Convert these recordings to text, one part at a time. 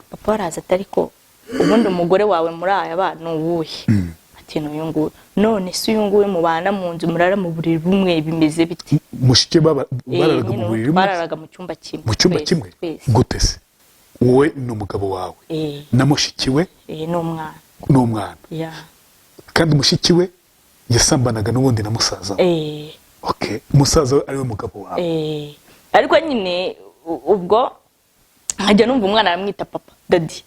papa araza atari ko ubundi umugore wawe muri aya bana uwuhe ati n'uyu nguyu none se uyu nguyu mubana mu nzu murara mu buriri bumwe bimeze biti mushike bararaga mu buriri bararaga mu cyumba kimwe gute se wowe n'umugabo wawe na mushikiwe n'umwana kandi mushikiwe yasambanaga n'ubundi na musaza okay musaza ariwe mugabo wawe ariko nyine ubwo nkajya numva umwana aramwita papa daddy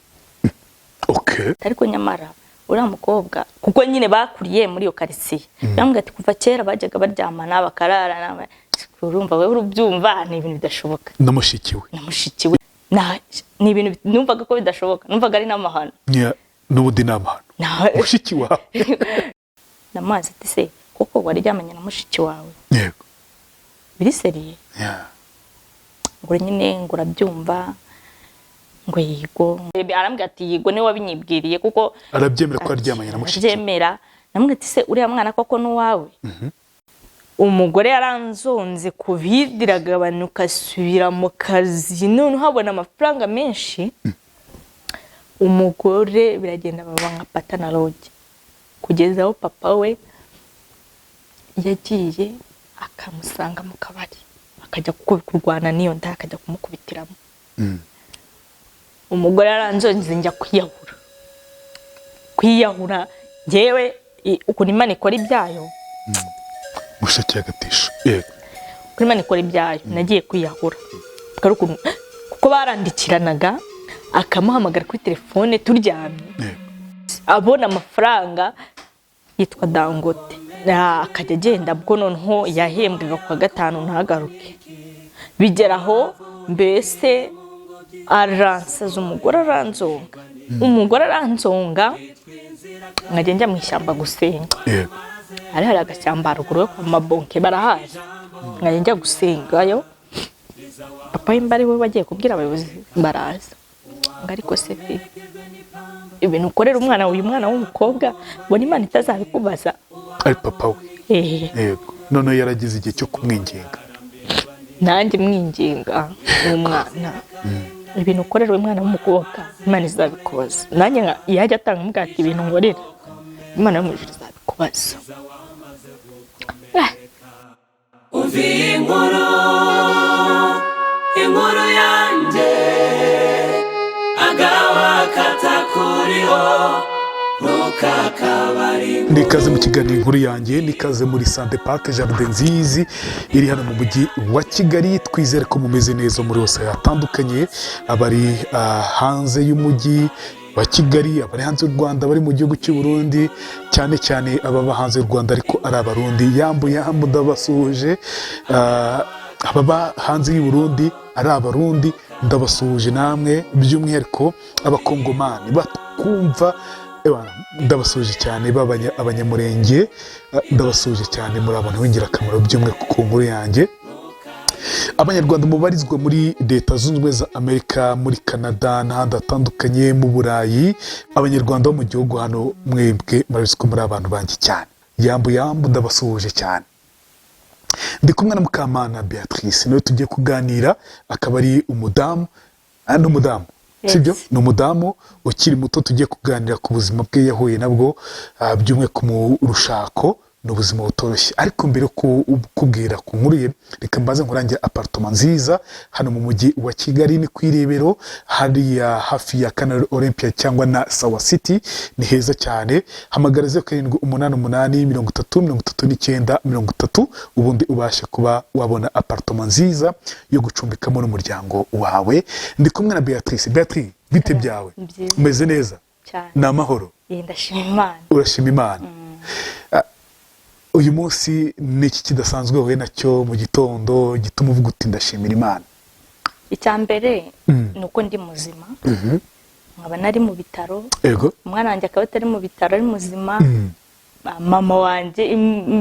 okay ariko nyamara uriya mukobwa kuko nyine bakuriye muri iyo quartier bambwira ati kuva kera bajyaga baryamana bakararana urumva wewe urubyumva ni ibintu bidashoboka namushikiwe ni ibintu numvaga ko bidashoboka numvaga ari n'amahano n'ubudi n'amahano mushiki wawe namaze ati se koko waryamanye na mushiki wawe yego biri seriye ngo nyine ngo urabyumva ngo yigo arambwira ati yigo ne wabinyibwiriye kuko arabyemera ko aryamanye na mushiki arabyemera namwe ati se uriya mwana koko n'uwawe umugore yaranzonze covid iragabanuka asubira mu kazi none habona amafaranga menshi umugore biragenda baba nka pata na roge kugeza aho papa we yagiye akamusanga mu kabari akajya kurwana niyo nda akajya kumukubitiramo umugore yaranzonze njya kwiyahura ngewe ukuntu Imana ikora ibyayo mushaki agatisha yego kuri Imana ikora ibyayo nagiye kwiyahura kuko barandikiranaga akamuhamagara kuri telefone turyamye abona amafaranga yitwa Dangote akajya agenda bwo noneho yahembwaga kwa gatanu ntagaruke bigeraho mbese aransaza umugore aranzonga nkajya njya mu ishyamba gusenga hari agashyamba ruguru yo kwa Mabonke barahaje nkajya njya gusengayo papa w'imbari we bagiye kubwira abayobozi baraza ariko se ibintu ukorera umwana uyu mwana w'umukobwa ubona Imana itazabikubaza ari papa we yego none yaragize igihe cyo kumwinginga nanjye mwinginga umwana ibintu ukorera umwana w'umukobwa Imana izabikubaza nanjye yajya atanga umugati ibintu nkorera Imana yo mu ijuru izabikubaza uvi inkuru yanjye agawa katakuriho nikaze mu kiganiro inkuru yanjye nikaze muri Sante Park Jardin nziza iri hano mu mujyi wa Kigali twizere ko mumeze neza muri hose hatandukanye abari hanze y'umujyi wa Kigali abari hanze y'u Rwanda bari mu gihugu cy'u Burundi cyane cyane ababa hanze y'u Rwanda ariko ari abarundi yambu ndabasuhuje ababa hanze y'u Burundi ari abarundi ndabasuhuje namwe by'umwihariko abakongomani bakumva ndabasuhuje cyane abanyamurenge ndabasuhuje cyane muri abantu b'ingirakamaro by'umwe ku nkuru yanjye abanyarwanda mubarizwa muri leta zunze ubumwe za Amerika muri Canada n'ahandi hatandukanye mu Burayi abanyarwanda bo mu gihugu hano mwebwe murabizi muri abantu banjye cyane yambu ndabasuhuje cyane ndi kumwe na Mukamana Beatrice nawe tugiye kuganira akaba ari umudamu sibyo ni umudamu ukiri muto tugiye kuganira ku buzima bwe yahuye nabwo by'umwe ku rushako n'ubuzima butoroshye ariko mbere kubwira ku nkuru ye reka mbaze nkurangira apartment nziza hano mu mujyi wa Kigali ni kwirebero hariya hafi ya Canal Olympia cyangwa na Sawa City ni heza cyane hamagara 0788 ubundi ubasha kuba wabona apartment nziza yo gucumbikamo n'umuryango wawe ndi kumwe na Beatrice bite byawe umeze neza na mahoro ndashima Imana urashima Imana uyu munsi niki kidasanzwe wowe nacyo mu gitondo gituma uvuga uti ndashimira Imana icyambere nuko ndi muzima nkaba nari mu bitaro umwana wanjye akaba atari mu bitaro ari muzima mama wanjye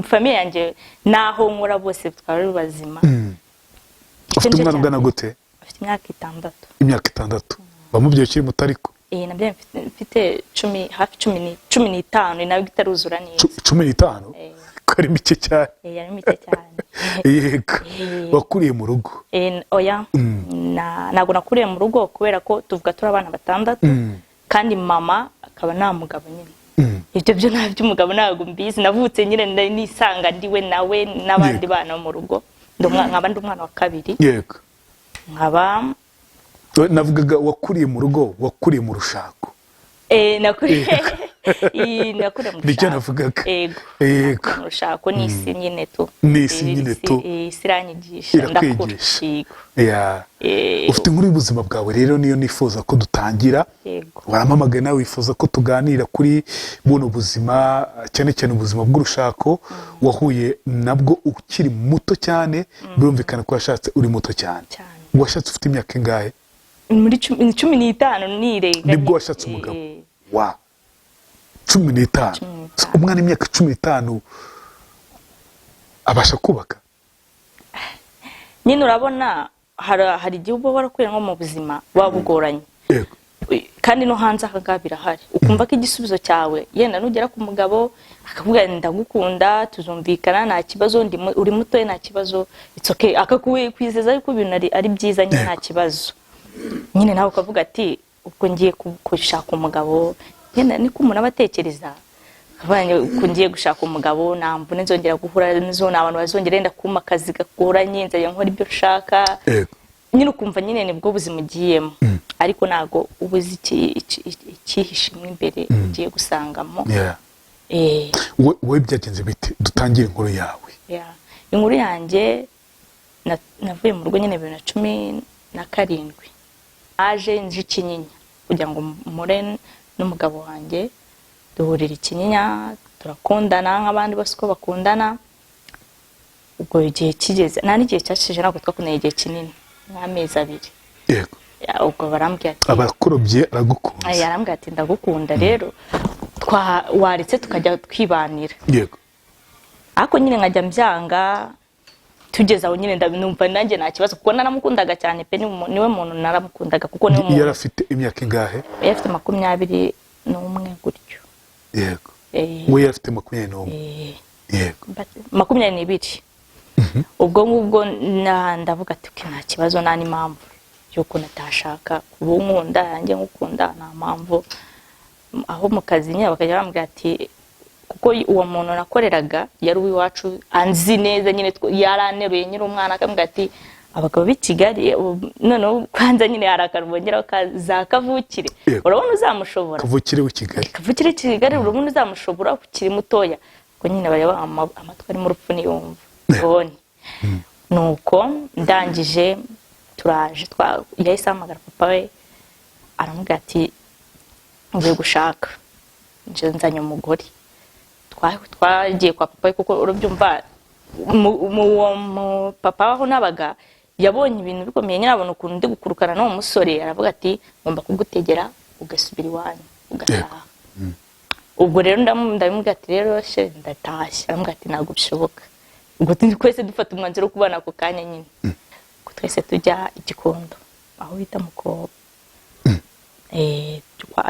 famille yanjye naho nkora bose twari bazima ufite umwana ungana gute afite imyaka 6 bamubyeyi ukiri muto ariko nabyo mfite 10 hafi 15 nawe gitaruzura neza 15 ko ari mike cyane. yari mike cyane. Yego. Wakuriye mu rugo? Oya, ntabwo nakuriye mu rugo kubera ko tuvuga turi abana batandatu kandi mama akaba nta mugabo nyine. Ibyo byo nta by'umugabo ntabwo mbizi, navutse nyine nisanga ndiwe nawe n'abandi bana mu rugo, nkaba ndi umwana wa kabiri. Yego. Nkaba navugaga wakuriye mu rugo, wakuriye mu rushako. Nakuriye mu Nicyo navugaga. Yego. Mu rushako n'isi nyine tu. N'isi nyine tu. Isi iranyigisha ndakura. Yego. Ufite inkuru y'ubuzima bwawe rero niyo nifuza ko dutangira. Yego. Warampamagaye nawe wifuza ko tuganira kuri buno buzima, cyane cyane ubuzima bw'urushako wahuye nabwo ukiri muto cyane. Birumvikana ko washatse uri muto cyane. Washatse ufite imyaka ingahe? Muri 15 nirega. Nibwo washatse umugabo? Wa 15. Umwana imyaka 15 abasha kubaka? Nyine urabona hari igihe uba warakuye nko mu buzima wabugoranye. Yego. Kandi no hanze akaga birahari. Ukumva ko igisubizo cyawe yenda nugera ku mugabo akavuga ndagukunda tuzumvikana nta kibazo, uri muto nta kibazo, it's okay, akakwizeza yuko ibintu ari byiza nyine nta kibazo. Nyine nawe ukavuga ati ubwo ngiye gushaka umugabo, yenda niko umuntu abatekereza. Abanye uko ngiye gushaka umugabo nambune nzongera guhura nizo n'abantu bazongera enda kuma akazi gakora nyenza nkora ibyo ushaka. Nyine ukumva nyine nibwo buzima ugiyemo, ariko nago ubuzi ikihishimwe imbere ugiye gusangamo. Wowe byagenze bite? Dutangire inkuru yawe. Inkuru yanjye navuye mu rugo nyine 2017. Aje nje Kinyinya kugira ngo mure n'umugabo wanjye duhurira Kinyinya, turakundana nk'abandi bose ko bakundana. Ubwo igihe kigeze nta n'igihe cyashije ntabwo twakundanye igihe kinini nk'amezi 2. Yego. Ubwo barambwiye ati abakurobye aragukunze. Yarambwiye ati ndagukunda rero waretse tukajya twibanira. Yego. Ako nyine nkajya mbyanga, tugeze aho nyine ndabinumva nanjye nta kibazo kuko naramukundaga cyane pe, niwe muntu naramukundaga kuko niwe muntu. Yarafite imyaka ingahe? Yarafite 21 gutyo. Yego. We yarafite 21. Yego. 22. Ubwo ngubwo ndavuga ati nta kibazo nta n'impamvu yuko natashaka kuba nkunda yanjye nkukunda, nta mpamvu. Aho mu kazi nyine bakajya bambwira ati kuko uwo muntu nakoreraga yari uwiwacu anzi neza nyine yaraneruye nyiri umwana akambwira ati abagabo b'i Kigali none kwanza nyine harakarubongeraho kavukire, urabona uzamushobora? Kavukire w'i Kigali. Kavukire w'i Kigali urabona uzamushobora ukiri mutoya? Ko nyine bareba amatwi ari mu rupfu niyumva. Nuko ndangije turaje yahise ahamagara papa we aramubwira ati ngiye gushaka, nje nzanye umugore. Twagiye kwa papa we kuko urubyumva mu papa aho nabaga yabonye ibintu bikomeye nyine, abona ukuntu ndi gukurukana no musore, aravuga ati ngomba kugutegera ugasubira iwanyu ugataha. Ubwo rero ndamubwira ati rero she ndatashye. Aramubwira ati ntabwo bishoboka. Ubwo twese dufata umwanzuro wo kubana ako kanya nyine, ko twese tujya Igikondo aho bita Mukobo.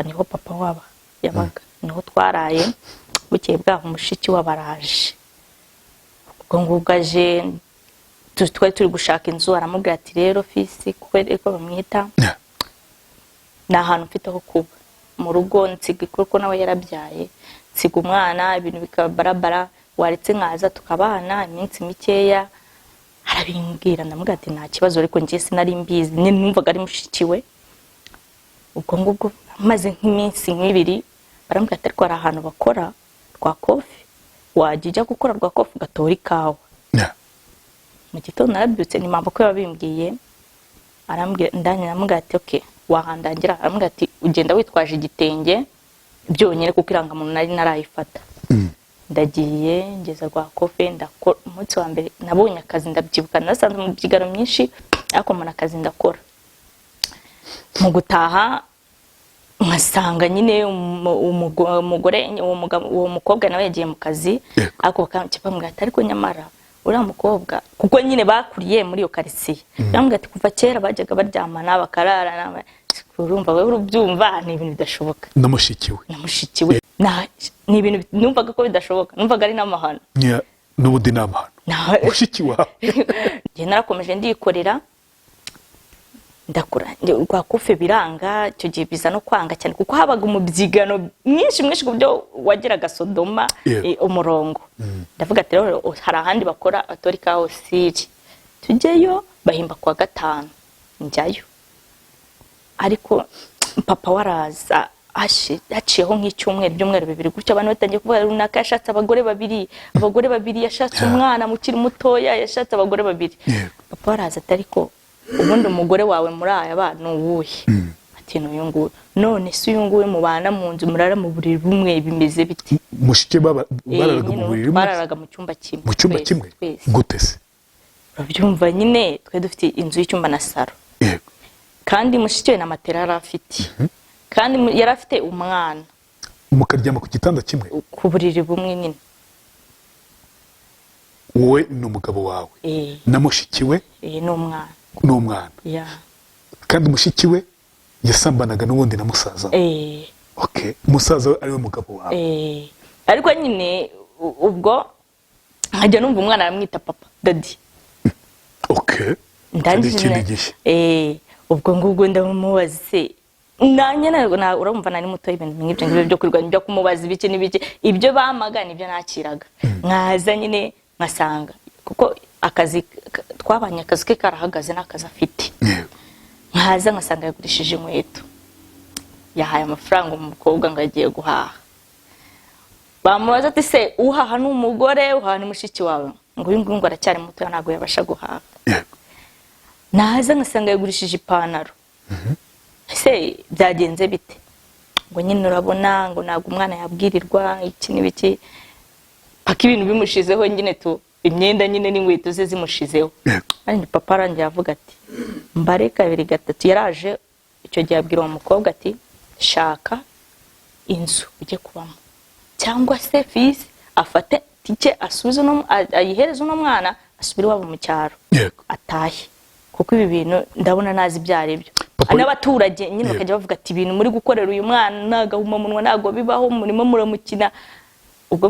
Niho papa waba yabaga, niho twaraye. Bukeye bwaho umushiki w'abaraje, ubwo ngubwo aje twari turi gushaka inzu. Aramubwira ati rero fisi kuko bamwita ni ahantu mfite aho kuba mu rugo, nsiga kuko nawe yarabyaye, nsiga umwana ibintu bikabarabara, waretse nkaza tukabana iminsi mikeya. Arabimbwira ndamubwira ati nta kibazo, ariko ngiye sinari mbizi nyine numvaga ari mushiki we. Ubwo ngubwo maze nk'iminsi 2 barambwira ati ariko ari ahantu bakora rwa kofi, wajya gukora rwa kofi ugatora ikawa. Mu gitondo narabyutse ni mama ko yabimbwiye, arambwira ndamubwira ati okay wahandangira. Arambwira ati ugenda witwaje igitenge byonyine kuko irangamuntu nari narayifata. Ndagiye ngeza rwa kofi ndakora. Umunsi wa mbere nabonye akazi ndabyibuka, nasanze mu byigaro myinshi ariko mbona akazi ndakora. Mu gutaha nkasanga nyine umugore uwo mukobwa nawe yagiye mu kazi, ariko bakambwira ati ariko nyamara uriya mukobwa kuko nyine bakuriye muri iyo quartier, bambwira ati kuva kera bajyaga baryamana bakararana. Urumva wewe urubyumva ni ibintu bidashoboka. Namushiki we ni ibintu numvaga ko bidashoboka, numvaga ari n'amahano. n'ubundi namahano mushiki wawe njye narakomeje ndikorera ndakura rwa kofe biranga cyo gihe biza no kwanga cyane kuko habaga umubyigano mwinshi kubyo wageraga Sodoma umurongo ndavuga ati rero hari ahandi bakora atorika hosiri tujyeyo bahimba kwa gatanu njyayo ariko papa waraza haciyeho nk'icyumweru byumweru bibiri gutyo abantu batangiye kuvuga runaka yashatse abagore babiri yashatse umwana mukiri mutoya yashatse abagore babiri papa waraza atariko ubundi umugore wawe muri aya bana uwuhe ati n'uyu nguyu none se uyu nguyu mubana mu nzu murara mu buriri bumwe bimeze biti mushike bararaga mu buriri bumwe bararaga mu cyumba kimwe gute se urabyumva nyine twe dufite inzu y'icyumba na saro kandi mushike we na matera yari afite kandi yari afite umwana mukaryama ku gitanda kimwe ku buriri bumwe nyine wowe n'umugabo wawe na mushiki we n'umwana kandi mushiki we yasambanaga n'ubundi na musaza okay musaza we ariwe mugabo wawe ariko nyine ubwo nkajya numva umwana aramwita papa daddy okay ndangije ubwo ngubwo ndamubaze nanye urumva nari muto ibintu nk'ibyo byo kurwanya byo kumubaza ibiki n'ibiki ibyo bamagana ibyo nakiraga nkaza nyine nkasanga kuko akazi twabanye akazi ke karahagaze n'akazi afite nkaza nkasanga yagurishije inkweto yahaye amafaranga umukobwa ngo agiye guhaha bamubaza ati se uhaha n'umugore uhaha ni mushiki wawe ngo uyu nguyu ngo aracyari muto ntabwo yabasha guhaha naza nkasanga yagurishije ipantaro ese byagenze bite ngo nyine urabona ngo ntabwo umwana yabwirirwa iki n'ibiki paka ibintu bimushizeho nyine imyenda nyine n'inkweto ze zimushizeho kandi papa arangiye avuga ati mbare kabiri gatatu yaraje icyo gihe abwira uwo mukobwa ati shaka inzu ujye kubamo cyangwa se fisi afate tike asubize ayihereze uno mwana asubire iwabo mu cyaro atahe kuko ibi bintu ndabona nazi ibyo ari byo n'abaturage nyine bakajya bavuga ati ibintu muri gukorera uyu mwana nagahumamunwa ntago bibaho murimo muramukina ubwo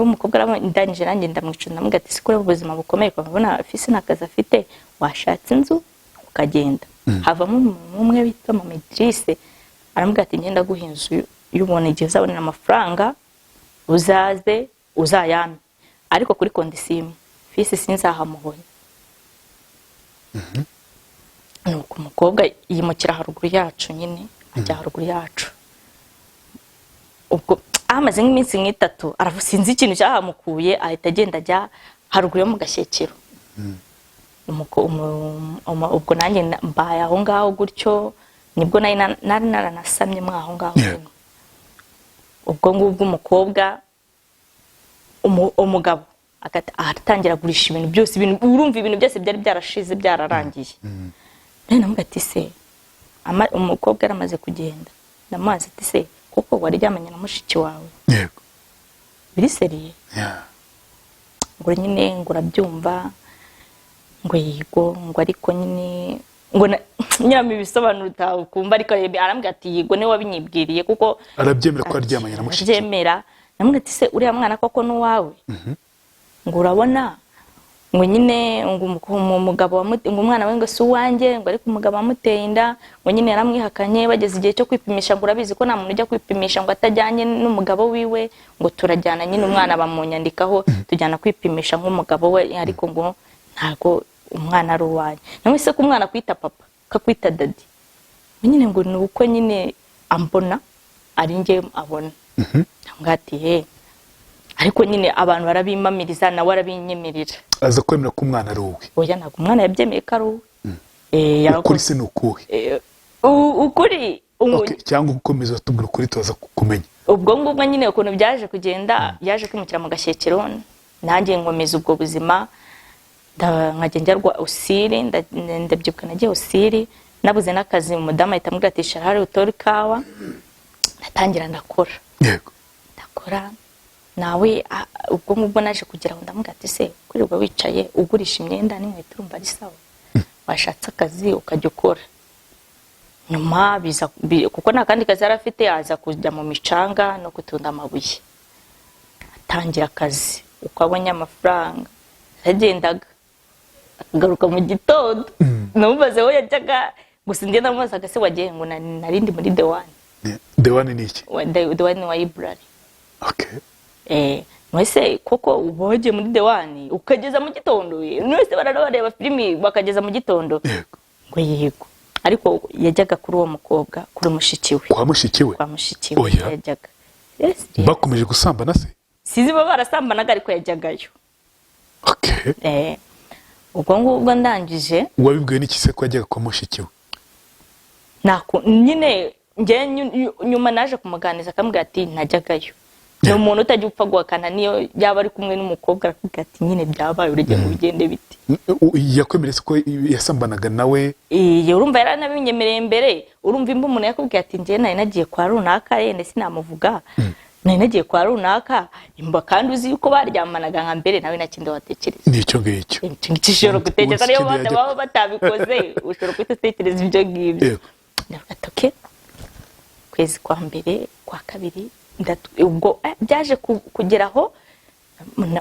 umukobwa ndangije nanjye ndamwicunda ndamubwira ati sikore ubuzima bukomeye kubona fisi nakaza afite washatse inzu ukagenda havamo umuntu umwe bita mama Idrisse aramubwira ati ngenda guha inzu y'ubona igihe uzabonera amafaranga uzaze uzayame ariko kuri kondisiyo fisi sinzahamuhoye nuko umukobwa yimukira haruguru yacu nyine ajya haruguru yacu ubwo amaze nk'iminsi nk'itatu aravusinze ikintu cyahamukuye ahita agenda ajya haruguru yo mu Gashyekero ubwo nanjye mbaye aho ngaho gutyo nibwo nari naranasamye mwaho ngaho ubwo ngubwo umukobwa umugabo atangira gurisha ibintu byose urumva ibintu byose byari byarashize byararangiye none namubwira ati se umukobwa yaramaze kugenda ndamaze ati se kuko wari ryamanye na mushiki wawe yego biriseriye ngo nyine ngo urabyumva ngo yigo ngo ariko nyine ngo nyiramo ibisobanuro utakumva ariko arambwira ati yigo niwe wabinyibwiriye kuko arabyemera ko aryamanye na mushiki arabyemera namubwira ati se uriya mwana koko n'uwawe ngo urabona ngo nyine ngo umugabo ngo umwana we ngo si uwanjye ngo ariko umugabo amuteye inda ngo nyine yaramwihakanye bageze igihe cyo kwipimisha ngo urabizi ko nta muntu ujya kwipimisha ngo atajyanye n'umugabo wiwe ngo turajyana nyine umwana bamunyandikaho tujyana kwipimisha nk'umugabo we ariko ngo ntago umwana ari uwanjye nawe se ko umwana kwita papa kakwita daddy nyine ngo ni uko nyine ambona ari njye abona ngatiye ariko nyine abantu barabimamiriza nawe arabinyemerera aza kwemera ko umwana ari uwe oya ntabwo umwana yabyemeye ko ari uwe ukuri se ni ukuhe ukuri cyangwa gukomeza tubwira ukuri tuza kumenya ubwo ngubwo nyine ukuntu byaje kugenda yaje kwimukira mu Gashyekero nanjye nkomeza ubwo buzima nkajya njya usiri ndabyibuka nagiye usiri nabuze n'akazi umudamu ahita amubwira ati shara hari utori kawa ndatangira ndakora yego ndakora nawe ubwo ngubwo naje kugira ngo ndamubwira ati se kwirirwa wicaye ugurisha imyenda n'inkweto urumva ari sawa washatse akazi ukajya ukora nyuma biza kuko nta kandi kazi yari afite aza kujya mu micanga no gutunda amabuye atangira akazi uko abonye amafaranga yagendaga akagaruka mu gitondo namubaze aho yajyaga gusa njye namubazaga se wagiye ngo narindi muri The One. The One ni iki? The One wa Library. Okay. Mwese koko uboje muri The One ukageza mu gitondo mwese barareba filimi bakageza mu gitondo ngo yego ariko yajyaga kuri uwo mukobwa kuri mushiki we kwa mushiki we yajyaga bakomeje gusambana se sizi baba barasambanaga ariko yajyagayo. Okay. Ubwo ngubwo ndangije wabibwiwe n'iki se ko yajyaga kwa mushiki we? Nako nyine nge nyuma naje kumuganiza akambwira ati najyagayo. No muntu utajya upfa guhakana niyo yaba ari kumwe n'umukobwa akavuga ati nyine byabaye urege mu bigende biti. Yakwemeretse ko yasambanaga nawe? Urumva yaranabinyemereye mbere urumva imba umuntu yakubwiye ati nje naye nagiye kwa runaka yende sinamuvuga. Naye nagiye kwa runaka imba kandi uzi yuko baryamanaga nka mbere nawe nakindi watekereza. Nicyo ngicyo. Nshobora gutekereza niyo baba batabikoze ushobora kwitekereza ibyo ngibyo. Ndatoke kwezi kwa mbere kwa kabiri ubwo byaje kugeraho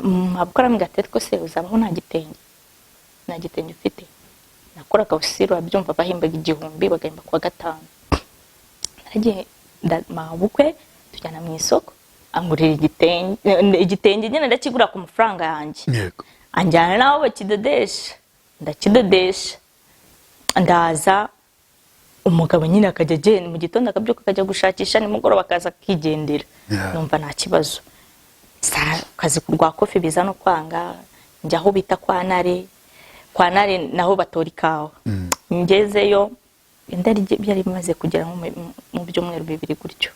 mabukora mgatete ko se uzabaho nta gitenge ufite nakora kawusiro abyumva bahimbaga 1000 bagahimba kwa 5 nagiye mabukwe tujyana mu isoko angurira igitenge nyine ndakigura ku mafaranga yanjye yego anjyana naho ndakidodesha ndaza umugabo nyine akajya agenda mu gitondo akabyuka akajya gushakisha nimugoroba akaza kigendera numva nta kibazo kazi kurwa kofi biza no kwanga njya aho bita kwa nare naho batora ikawa ngezeyo indari byari bimaze kugera mu byumweru 2 gutyo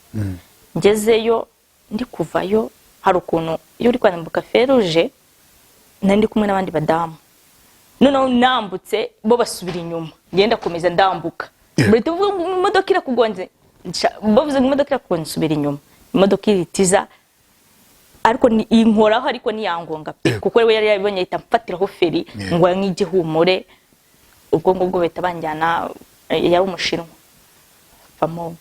ngezeyo ndi kuvayo hari ukuntu iyo uri kwambuka feruje nandi kumwe n'abandi badamu noneho nambutse bo basubira inyuma ngenda komeza ndambuka muri tuvuga imodoka irakugonze bavuze imodoka irakugonze subira inyuma imodoka iritiza ariko ni inkoraho ariko ni yangonga kuko we yari yabonye ita mfatiraho feri ngo nk'igihumure ubwo ngubwo beta banjyana yari umushinwa famo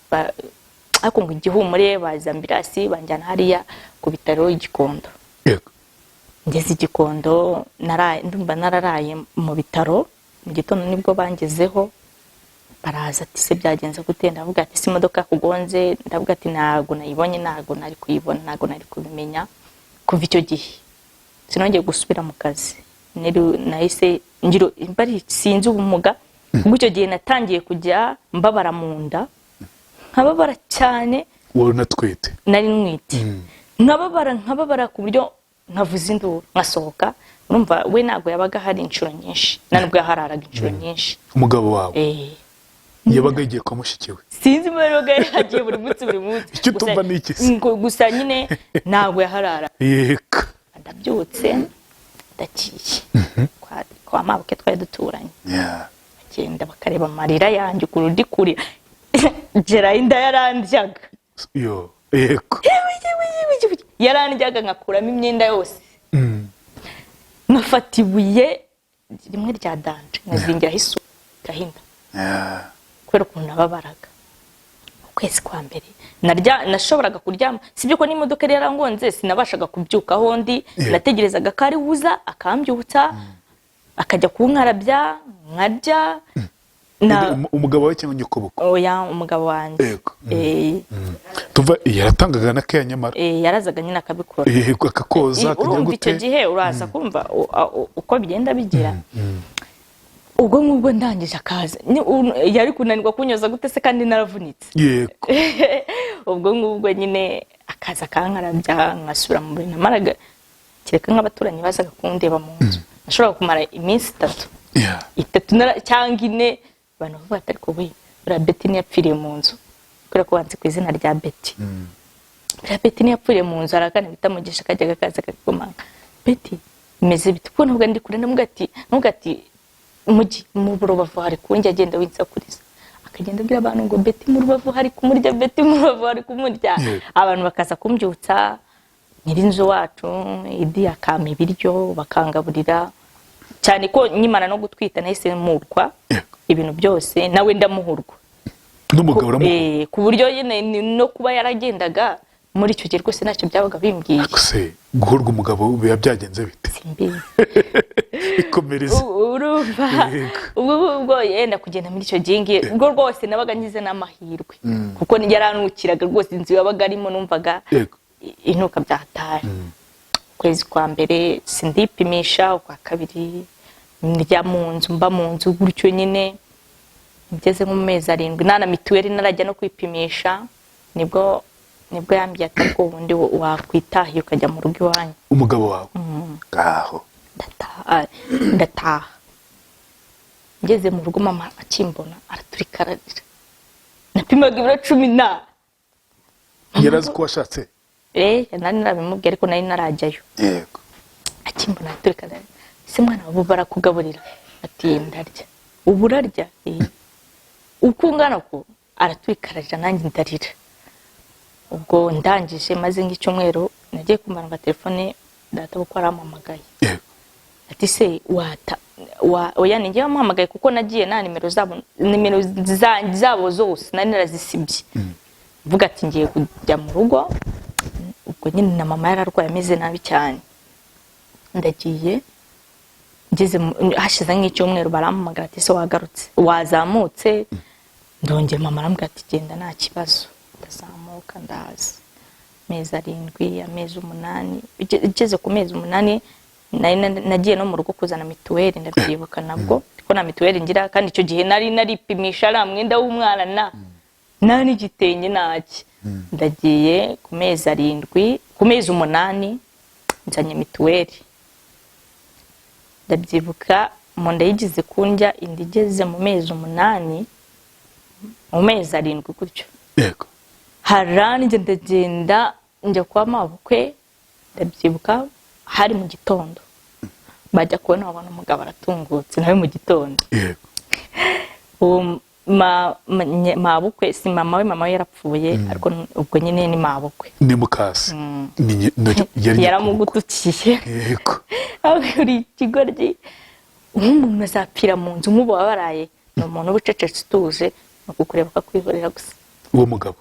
ariko ngo igihumure bazambirasi banjyana hariya ku bitaro igikondo yego ngeze igikondo ndumva nararaye mu bitaro mu gitondo nibwo bangezeho baraza ati se byagenze gute ndavuga ati se imodoka kugonze ndavuga ati nago nayibonye nago nari kuyibona nago nari kubimenya kuva icyo gihe sinongeye gusubira mu kazi nahise ngiro bari sinzi ubumuga ubwo icyo gihe natangiye kujya mbabara mu nda nkababara cyane wowe natwite nari nwite nkababara ku buryo nkavuza induru nkasohoka urumva we nago yabaga hari inshuro nyinshi nanubwo yahararaga inshuro nyinshi umugabo wawe yabaga yagiye kwa mushiki we sinzi mbaroga yagiye buri munsi icyo tumva n'iki gusa nyine nago yaharara yeka ndabyutse ndakiye kwa mabuke twari duturanye bagenda bakareba amarira yanjye ukuntu kuri Gerayinda yarandyaga yo yeko yarandyaga ngakuramo imyenda yose nkafata ibuye rimwe rya danje nkazingiraho isu gahinda kubera ukuntu nababaraga ukwezi kwa mbere nashoboraga kuryama sibyo ko n'imodoka yari yarangonze sinabashaga kubyuka aho ndi nategerezaga ko ari buza akambyutsa akajya kunkarabya nkarya umugabo wawe cyangwa nyokoboko oya umugabo wanjye tuva yaratangaga na kaya nyamara yarazaga nyine akabikora akakoza akajya gute icyo gihe uraza kumva uko bigenda bigira ubwo ngubwo ndangije akaza yari kunanirwa kunyoza gute se kandi naravunitse yego ubwo ngubwo nyine akaza kankarabya nkasubira mu bintu namaraga kireka nk'abaturanyi bazaga kundeba mu nzu nashobora kumara iminsi 3 cyangwa 4 abantu bavuga ati ariko we Betty ntiyapfiriye mu nzu kubera ko wanze ku izina rya Betty Betty ntiyapfiriye mu nzu arakana bitamugisha akajya gakaza akakomanga Betty meze bite ko nubwo ndi kure ndamuga ati mugi mu Rubavu hari kunjya agenda winsakuriza akagenda abwira abantu ngo Betty mu Rubavu hari kumurya Betty mu Rubavu hari kumurya abantu bakaza kumbyutsa nyirinzu wacu Idi akama ibiryo bakangaburira cyane ko nyimana no gutwita nahise murwa ibintu byose nawe ndamuhurwa n'umugabo ku buryo nyine no kuba yaragendaga muri icyo gihe rwose ntacyo byabaga bimbwiye. se guhurwa umugabo biba byagenze bite? Simbizi. Ikomereze. Urumva ubwo yenda kugenda muri icyo gihe ubwo rwose nabaga ngize n'amahirwe kuko yaranukiraga rwose inzu yabaga arimo numvaga intuka byatari. Kwezi kwa mbere sindipimisha, kwa kabiri njya mu nzu mba mu nzu gutyo nyine ngeze mu mezi 7 nana mituweli narajya no kwipimisha nibwo yambye ati ko ubundi wakwitahiye ukajya mu rugo iwanyu. Umugabo wawe ngaho ndataha ngeze mu rugo mama akimbona araturikararira napimaga ibiro 10 yarazi ko washatse nari narabimubwiye ariko nari narajyayo. Yego. Akimbona araturikararira se mwana wabo barakugaburira ati ndarya ubu urarya uko ungana ko araturikararira nanjye ndarira. Ubwo ndangije maze nk'icyumweru nagiye kumara telefone data uko arampamagaye. Yego. Ati se oya ninjye wampamagaye kuko nagiye na nimero zabo zose nari narazisibye. Vuga ati ngiye kujya mu rugo ubwo nyine na mama yararwaye ameze nabi cyane. Ndagiye ngeze hashize nk'icyumweru barampamagara ati se wagarutse wazamutse. Ndongera mama arambwira ati genda nta kibazo. Ndazamuka ndaza mezi 7 amezi 8 igeze ku mezi 8 nagiye no mu rugo kuzana mituweli ndabyibuka nabwo ko na mituweli ngira kandi icyo gihe nari naripimisha ari mwenda w'umwana nani igitenye naki. Ndagiye ku mezi 7 ku mezi 8 nzanye mituweli ndabyibuka mu nda yigize kunjya indigeze mu mezi 8 mu mezi 7 gutyo. Yego. Harani ndagenda njya kwa mabukwe ndabyibuka hari mu gitondo bajya kubona abana umugabo aratungutse nawe mu gitondo. Yego. Mabukwe si mama we yarapfuye ariko ubwo nyine ni mabukwe ni mukasi yaramugutukiye. Yego. Ari kigoryi umuntu azapfira mu nzu mubo baraye no muntu ubucecetse tuje no kukureba akakwihorera gusa. Uwo mugabo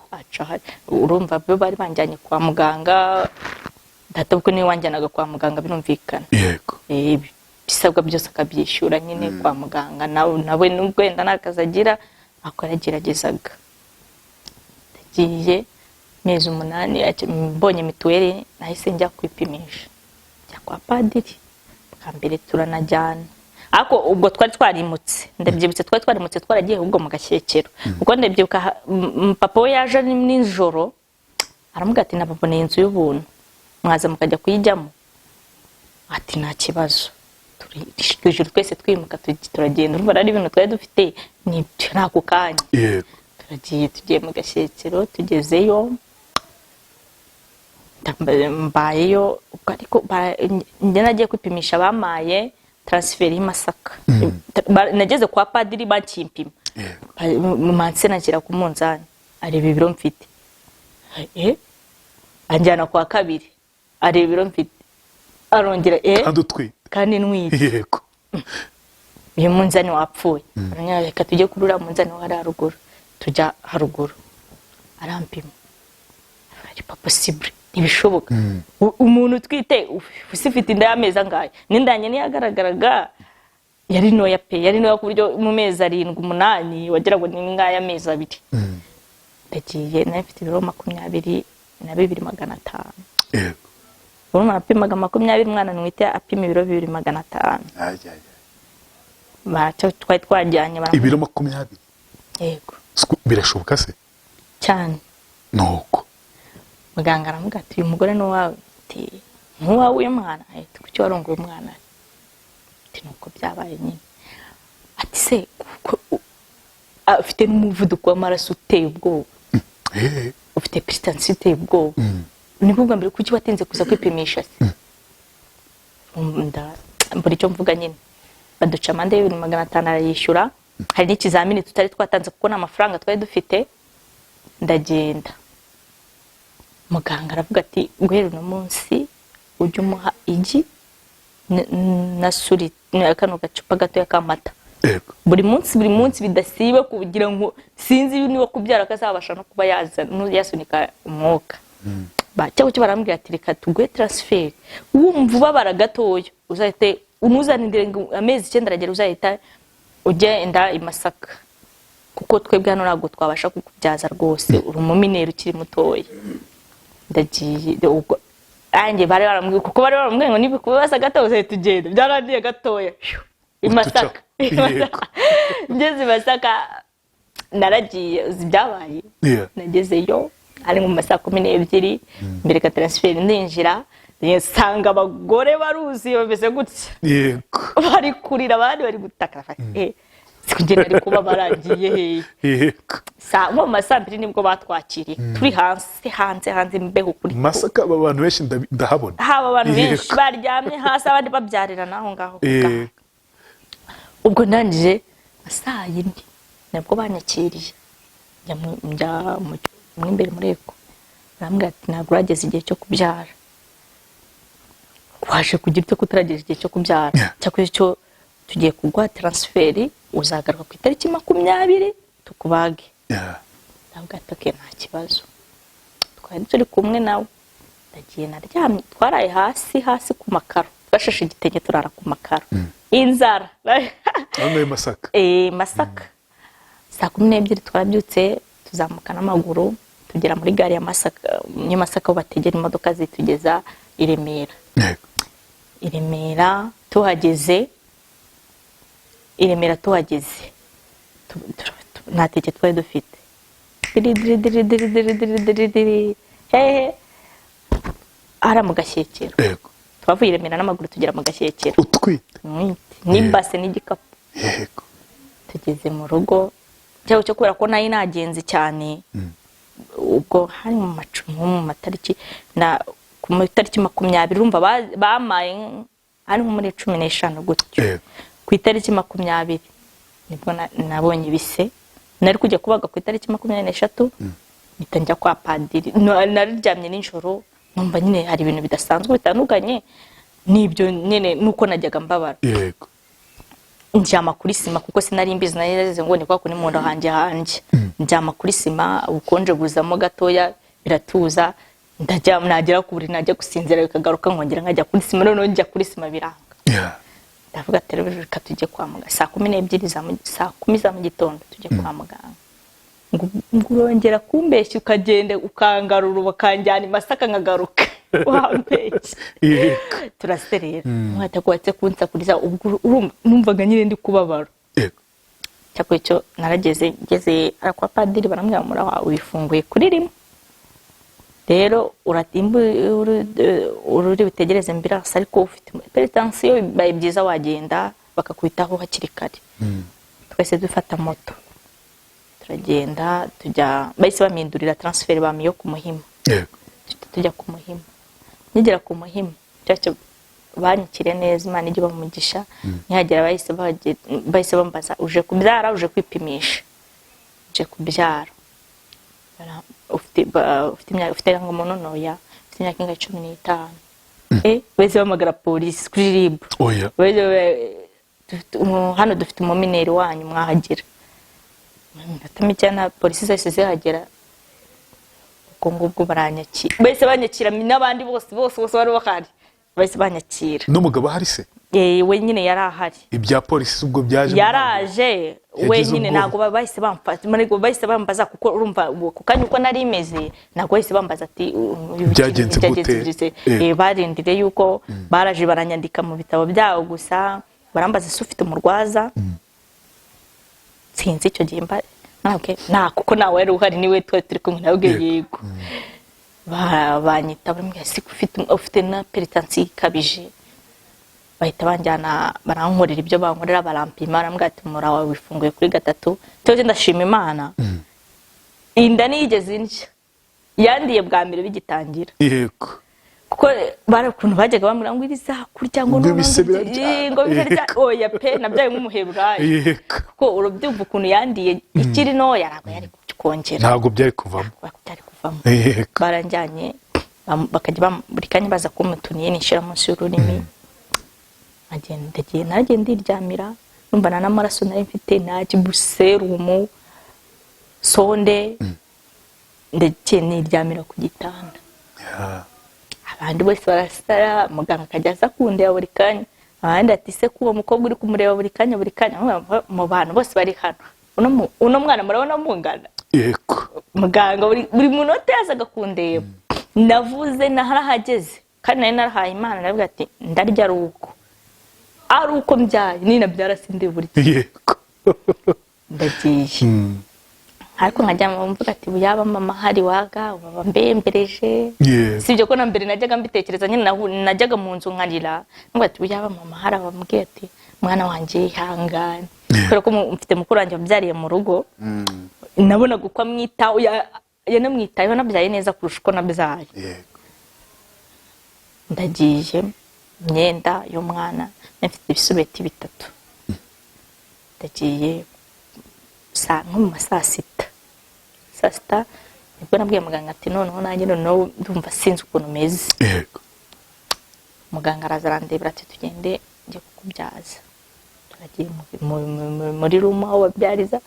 urumva byo bari banjyanye kwa muganga data ubwo ni wanjyanaga kwa muganga birumvikana. Yego. Bisabwa byose akabyishyura nyine kwa muganga nawe nubwo wenda nakazagira akorageragezaga. Ndagiye mezi 8 mbonye mituweli nahise njya kwipimisha njya kwa padiri bwa mbere turanajyana ako ubwo twari twarimutse ndabyibutse twari twarimutse twaragiye ubwo mu Gashyekero kuko ndabyibuka papa we yaje n'ijoro aramuga ati nababoneye inzu y'ubuntu mwaza mukajya kuyijyamo ati nta kibazo turi twese twimuka turagenda urumva ari ibintu twari dufite ni nako kanya. Yego. Turagiye tugiye mu Gashyekero tugezeyo mbayeyo ariko njye nagiye kwipimisha bamaye transfer y'Masaka. Nageze kwa padiri bakimpima manse nagira ku munzani areba ibiro mfite anjyana kwa kabiri areba ibiro mfite arongera kandi nwite. Yego. Uyu munzani wapfuye reka tujye kurura munzani wa haruguru tujya haruguru arampima ari pas possible ntibishoboka. Umuntu twite ufite inda y'amezi angahe n'indanye niyagaragaraga yari noya ku buryo mu mezi 7 8 wagira ngo ni ngaya amezi 2. Ndagiye nafite ibiro 22 na 2500. Yego. Urumva apimaga 20 mwana nwite apima ibiro 2500. Bacha twari twajyanye ibiro 20. Yego. Birashoboka se cyane nuko muganga aramuga ati uyu mugore no wawe ati ntuwawe uyu mwana ati kuki warongoye umwana ati nuko byabaye nyine ati se afite n'umuvuduko w'amaraso uteye ubwoba ufite hypertension uteye ubwoba ni bwo mbere kuki watinze kuza kwipimisha se mburi cyo mvuga nyine baduca amande y'500 arayishyura hari n'ikizamini tutari twatanze kuko n'amafaranga twari dufite. Ndagenda muganga aravuga ati guhera no munsi ujye umuha igi na suri kano gacupa gato y'akamata buri munsi bidasiba kugira ngo sinzi niba kubyara kazabasha no kuba yasunika umwuka. cyangwa cyo barambwira ati reka tuguhe transfer wumva ubabara gatoya uzahite umuzanire amezi 9 aragera uzahita ugenda i Masaka kuko twebwe hano ntabwo twabasha kukubyaza rwose uri umuminero ukiri mutoya ndagiye ubwo ange bari barambwiye kuko bari barambwiye ngo nibikubaza gatoya uzahita ugenda byarandiye gatoya i Masaka ngeze i Masaka naragiye byabaye nagezeyo ari mu masaha 12 mbere ka transfer ndinjira nsanga abagore baruzi bameze gutya yego bari kurira abandi bari gutaka sikugenda ari kuba barangiye yego sa mu masaha 2 nibwo batwakiriye turi hanze mbeho kuri Masaka abantu benshi ndahabona haba abantu benshi baryamye hasi abandi babyarira naho ngaho ubwo ndangije masaha 4 nabwo banyakiriye njya mu imbere mureko barambwira ati ntabwo urageze igihe cyo kubyara waje kugira icyo kutarageza igihe cyo kubyara cyakora cyo tugiye kuguha transfer uzagaruka ku itariki 20 tukubage ntabwo atake nta kibazo twari turi kumwe nawe ndagiye naryamye twaraye hasi ku makaro bashashe igitenge turara ku makaro inzara hano Masaka Masaka saa 12 twarabyutse tuzamuka n'amaguru tugera muri gare ya Masaka ni Masaka bategera imodoka zitugeza i Remera i Remera tuhageze nta tike twari dufite hehe ara mu Gashyekero twavuye i Remera n'amaguru tugera mu Gashyekero utwite n'imbase n'igikapu yego tugeze mu rugo cyo kubera ko nayi nagenze cyane ubwo hari mu matariki na ku matariki 20 urumva bamaye ari muri 15 gutyo ku itariki 20 nibwo nabonye bise nari kujya kubaga ku itariki 23 nitanjya kwa padiri nariryamye n'injoro numva nyine hari ibintu bidasanzwe bitandukanye nibyo nyine nuko najyaga mbabara yego njyama kuri sima kuko sinari mbizi nareze ngo ni kwa kuni mu nda hanje njyama kuri sima ukonje buzamo gatoya biratuza ndajyama nagera ku buri najya gusinzira bikagaruka nkongera nkajya kuri sima none njya kuri sima biranga ndavuga televiziyo katujye kwa muganga saa 12 saa 10 za mu gitondo tujye kwa muganga ngurongera kumbeshya ukagende ukangarura bakanjyana i Masaka nkagaruka wambeshye turaserera mwata kwatse kunsakuriza ubwo numvaga nyine ndi kubabara cyakwe cyo narageze ngeze kwa padiri baramwira muri wa wifunguye kuri rimwe rero uratimba ururi bitegereze mbirasa ariko ufite hypertension baye byiza wagenda bakakwitaho hakiri kare twese dufata moto turagenda tujya bahise bamindurira transfer bamiyo ku Muhima tujya ku Muhima nigera ku Muhima cyacu banyikire neza Imana ijye bamugisha nihagera bahise bambaza uje kubyara uje kwipimisha uje kubyara ufite ngo umuntu noya ufite imyaka 15 bahise bamagara polisi kuri RIB hano dufite umumineri wanyu mwahagira ndatamijyana polisi zose zihagera ubwo baranyakira bahise banyakira n'abandi bose bari bahari bahise banyakira n'umugabo hari se we nyine yari ahari ibya polisi ubwo byaje yaraje we nyine nago bahise bamfata marego bahise bambaza kuko urumva kukanya uko nari imeze nago bahise bambaza ati byagenze gute barindire yuko baraje baranyandika mu bitabo byawo gusa barambaza se ufite umurwaza sinzi icyo gihe kuko nawe wari uhari niwe turi kumwe nawe yego banyita bamwe se ufite na hypertension ikabije bahita banjyana barankorera ibyo bankorera barampima arambwira ati murawa wifunguye kuri 3 cyo ndashima Imana inda nigeze nshya yandiye bwa mbere bigitangira yego kuko barakuntu bajyaga bamura ngo iriza kurya ngo ngo birya oya pe nabyaye nk'umuheburayo kuko urubyumva ukuntu yandiye ikiri no yarago yari kongera ntago byari kuvamo baranjyanye bakajya buri kanya baza kumutuniye nishira munsi y'ururimi agenda ndiryamira numva n'amaraso nari mfite naje buserumu sonde ndetse niryamira ku gitanda abandi bose barasara muganga akajya aza kundeba buri kanya abandi ati se kuba mukobwa uri kumureba buri kanya mu bantu bose bari hano uno mwana murabona mungana yego muganga buri munota yazaga kundeba navuze naharahageze kandi nari narahaye Imana navuga ati ndarya ari uko mbyaye ninabyara sindi buri yego ndagiye ariko nkajya mvuga ati yaba mama hari waga baba mbembereje sibyo ko na mbere najyaga mbitekereza nyine najyaga mu nzu nkarira ngo ati yaba mama hari abambwiye ati mwana wanje ihangane kubera ko mfite mukuru wanjye wabyariye mu rugo nabonaga uko amwitaho yanamwitayeho nabyaye neza kurusha uko nabyaye ndagiye imyenda y'umwana mfite ibisubeti 3 ndagiye nko mu saa sita nibwo nabwiye muganga ati noneho nanjye ndumva sinzi ukuntu meze muganga araza arandebera ati tugende njye kukubyaza turagiye muri room aho babyariza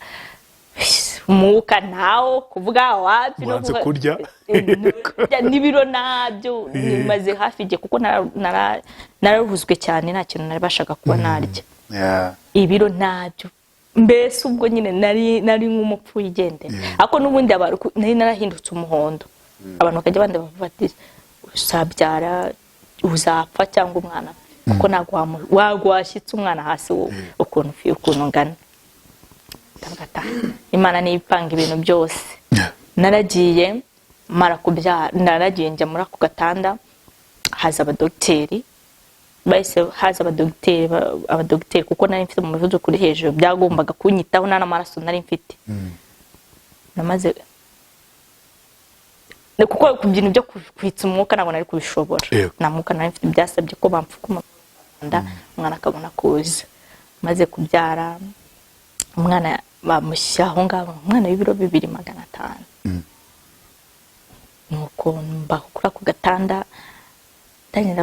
umuka nawo kuvuga wapi no kurya nibiro nabyo nimaze hafi igihe kuko nararuhuzwe cyane nta kintu naribashaga kuba narya ibiro nabyo mbese ubwo nyine nari nk'umupfu yigendera ako nubundi nari narahindutse umuhondo abantu bakajya bande bavuga ati usabyara uzapfa cyangwa umwana kuko wagwashyitse umwana hasi ukuntu ngana ndagata Imana nipanga ibintu byose naragiye mara kubyara naragiye njya muri ako gatanda haza abadogiteri bahise haza abadogiteri kuko nari mfite mu muvuduko kuri hejuru byagombaga kunyitaho n'amaraso nari mfite namaze kuko ku bintu byo kwitsa umwuka ntabwo nari kubishobora na mwuka nari mfite byasabye ko bamfuka umwana umwana akabona kuza maze kubyara umwana bamushyiraho ngaho umwana w'ibiro 2,500 nuko mbakura ku gatanda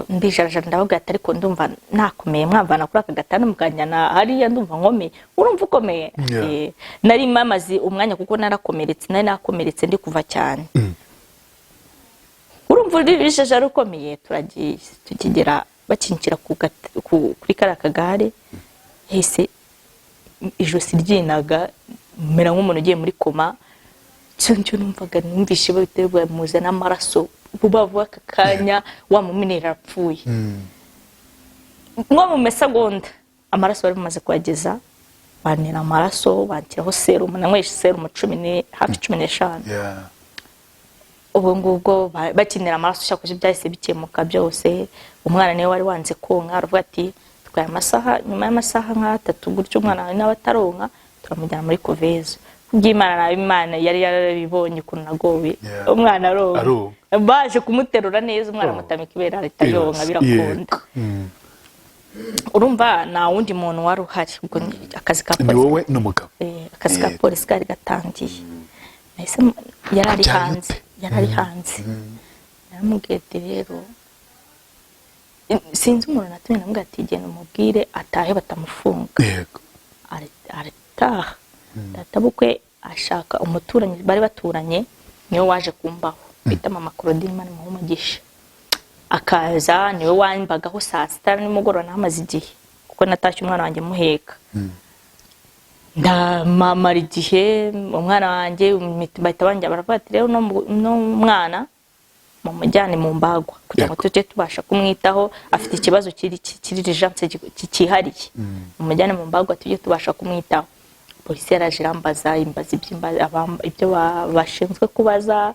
ndijarajara ndavuga ati ariko ndumva nakomeye mwavana kuri aka gatanda mukajyana hariya ndumva nkomeye urumva ukomeye nari mamazi umwanya kuko nakomeretse ndi kuva cyane urumva urijarajara ukomeye turagiye tukigera bakinkira kuri kara kagare hese ijosi ryinaga mera nk'umuntu ugiye muri koma cyo numvaga numvishe babiterwa muze n'amaraso bubavuga kakanya wa muminera apfuye nko mu mesegonda amaraso bari bumaze kwageza banira amaraso bantiraho serumu nanyweshe serumu 15 ubwo ngubwo bakinira amaraso cyakuje byahise bikemuka byose umwana niwe wari wanze konka aravuga ati twaye amasaha nyuma y'amasaha nka 3 gutyo umwana n'abataronka turamujyana muri Kovezo Imana yari yarabibonye ukuntu nagowe umwana aronka baje kumuterura neza umwana mutamika ibera leta yonka birakunda urumva na wundi muntu wari uhari ubwo akazi ka polisi ni wowe n'umugabo akazi ka polisi kari gatangiye nahise yarari hanze naramubwiye rero sinzi umuntu natumye namubwiye ati genda umubwire atahe batamufunga arataha databukwe ashaka umuturanyi bari baturanye niwe waje kumbaho bita mama Claudine Imana muhumugisha akaza niwe wambagaho saa 6 nimugoroba namaze igihe kuko natashye umwana wanjye muheka ndamamara igihe umwana wanjye bahita banjye baravuga ati rero no mwana mu mujyane mu mbagwa kugira ngo tujye tubasha kumwitaho afite ikibazo kiri urgence kihariye mu mujyane mu mbagwa tujye tubasha kumwitaho polisi yaraje irambaza ibyo bashinzwe kubaza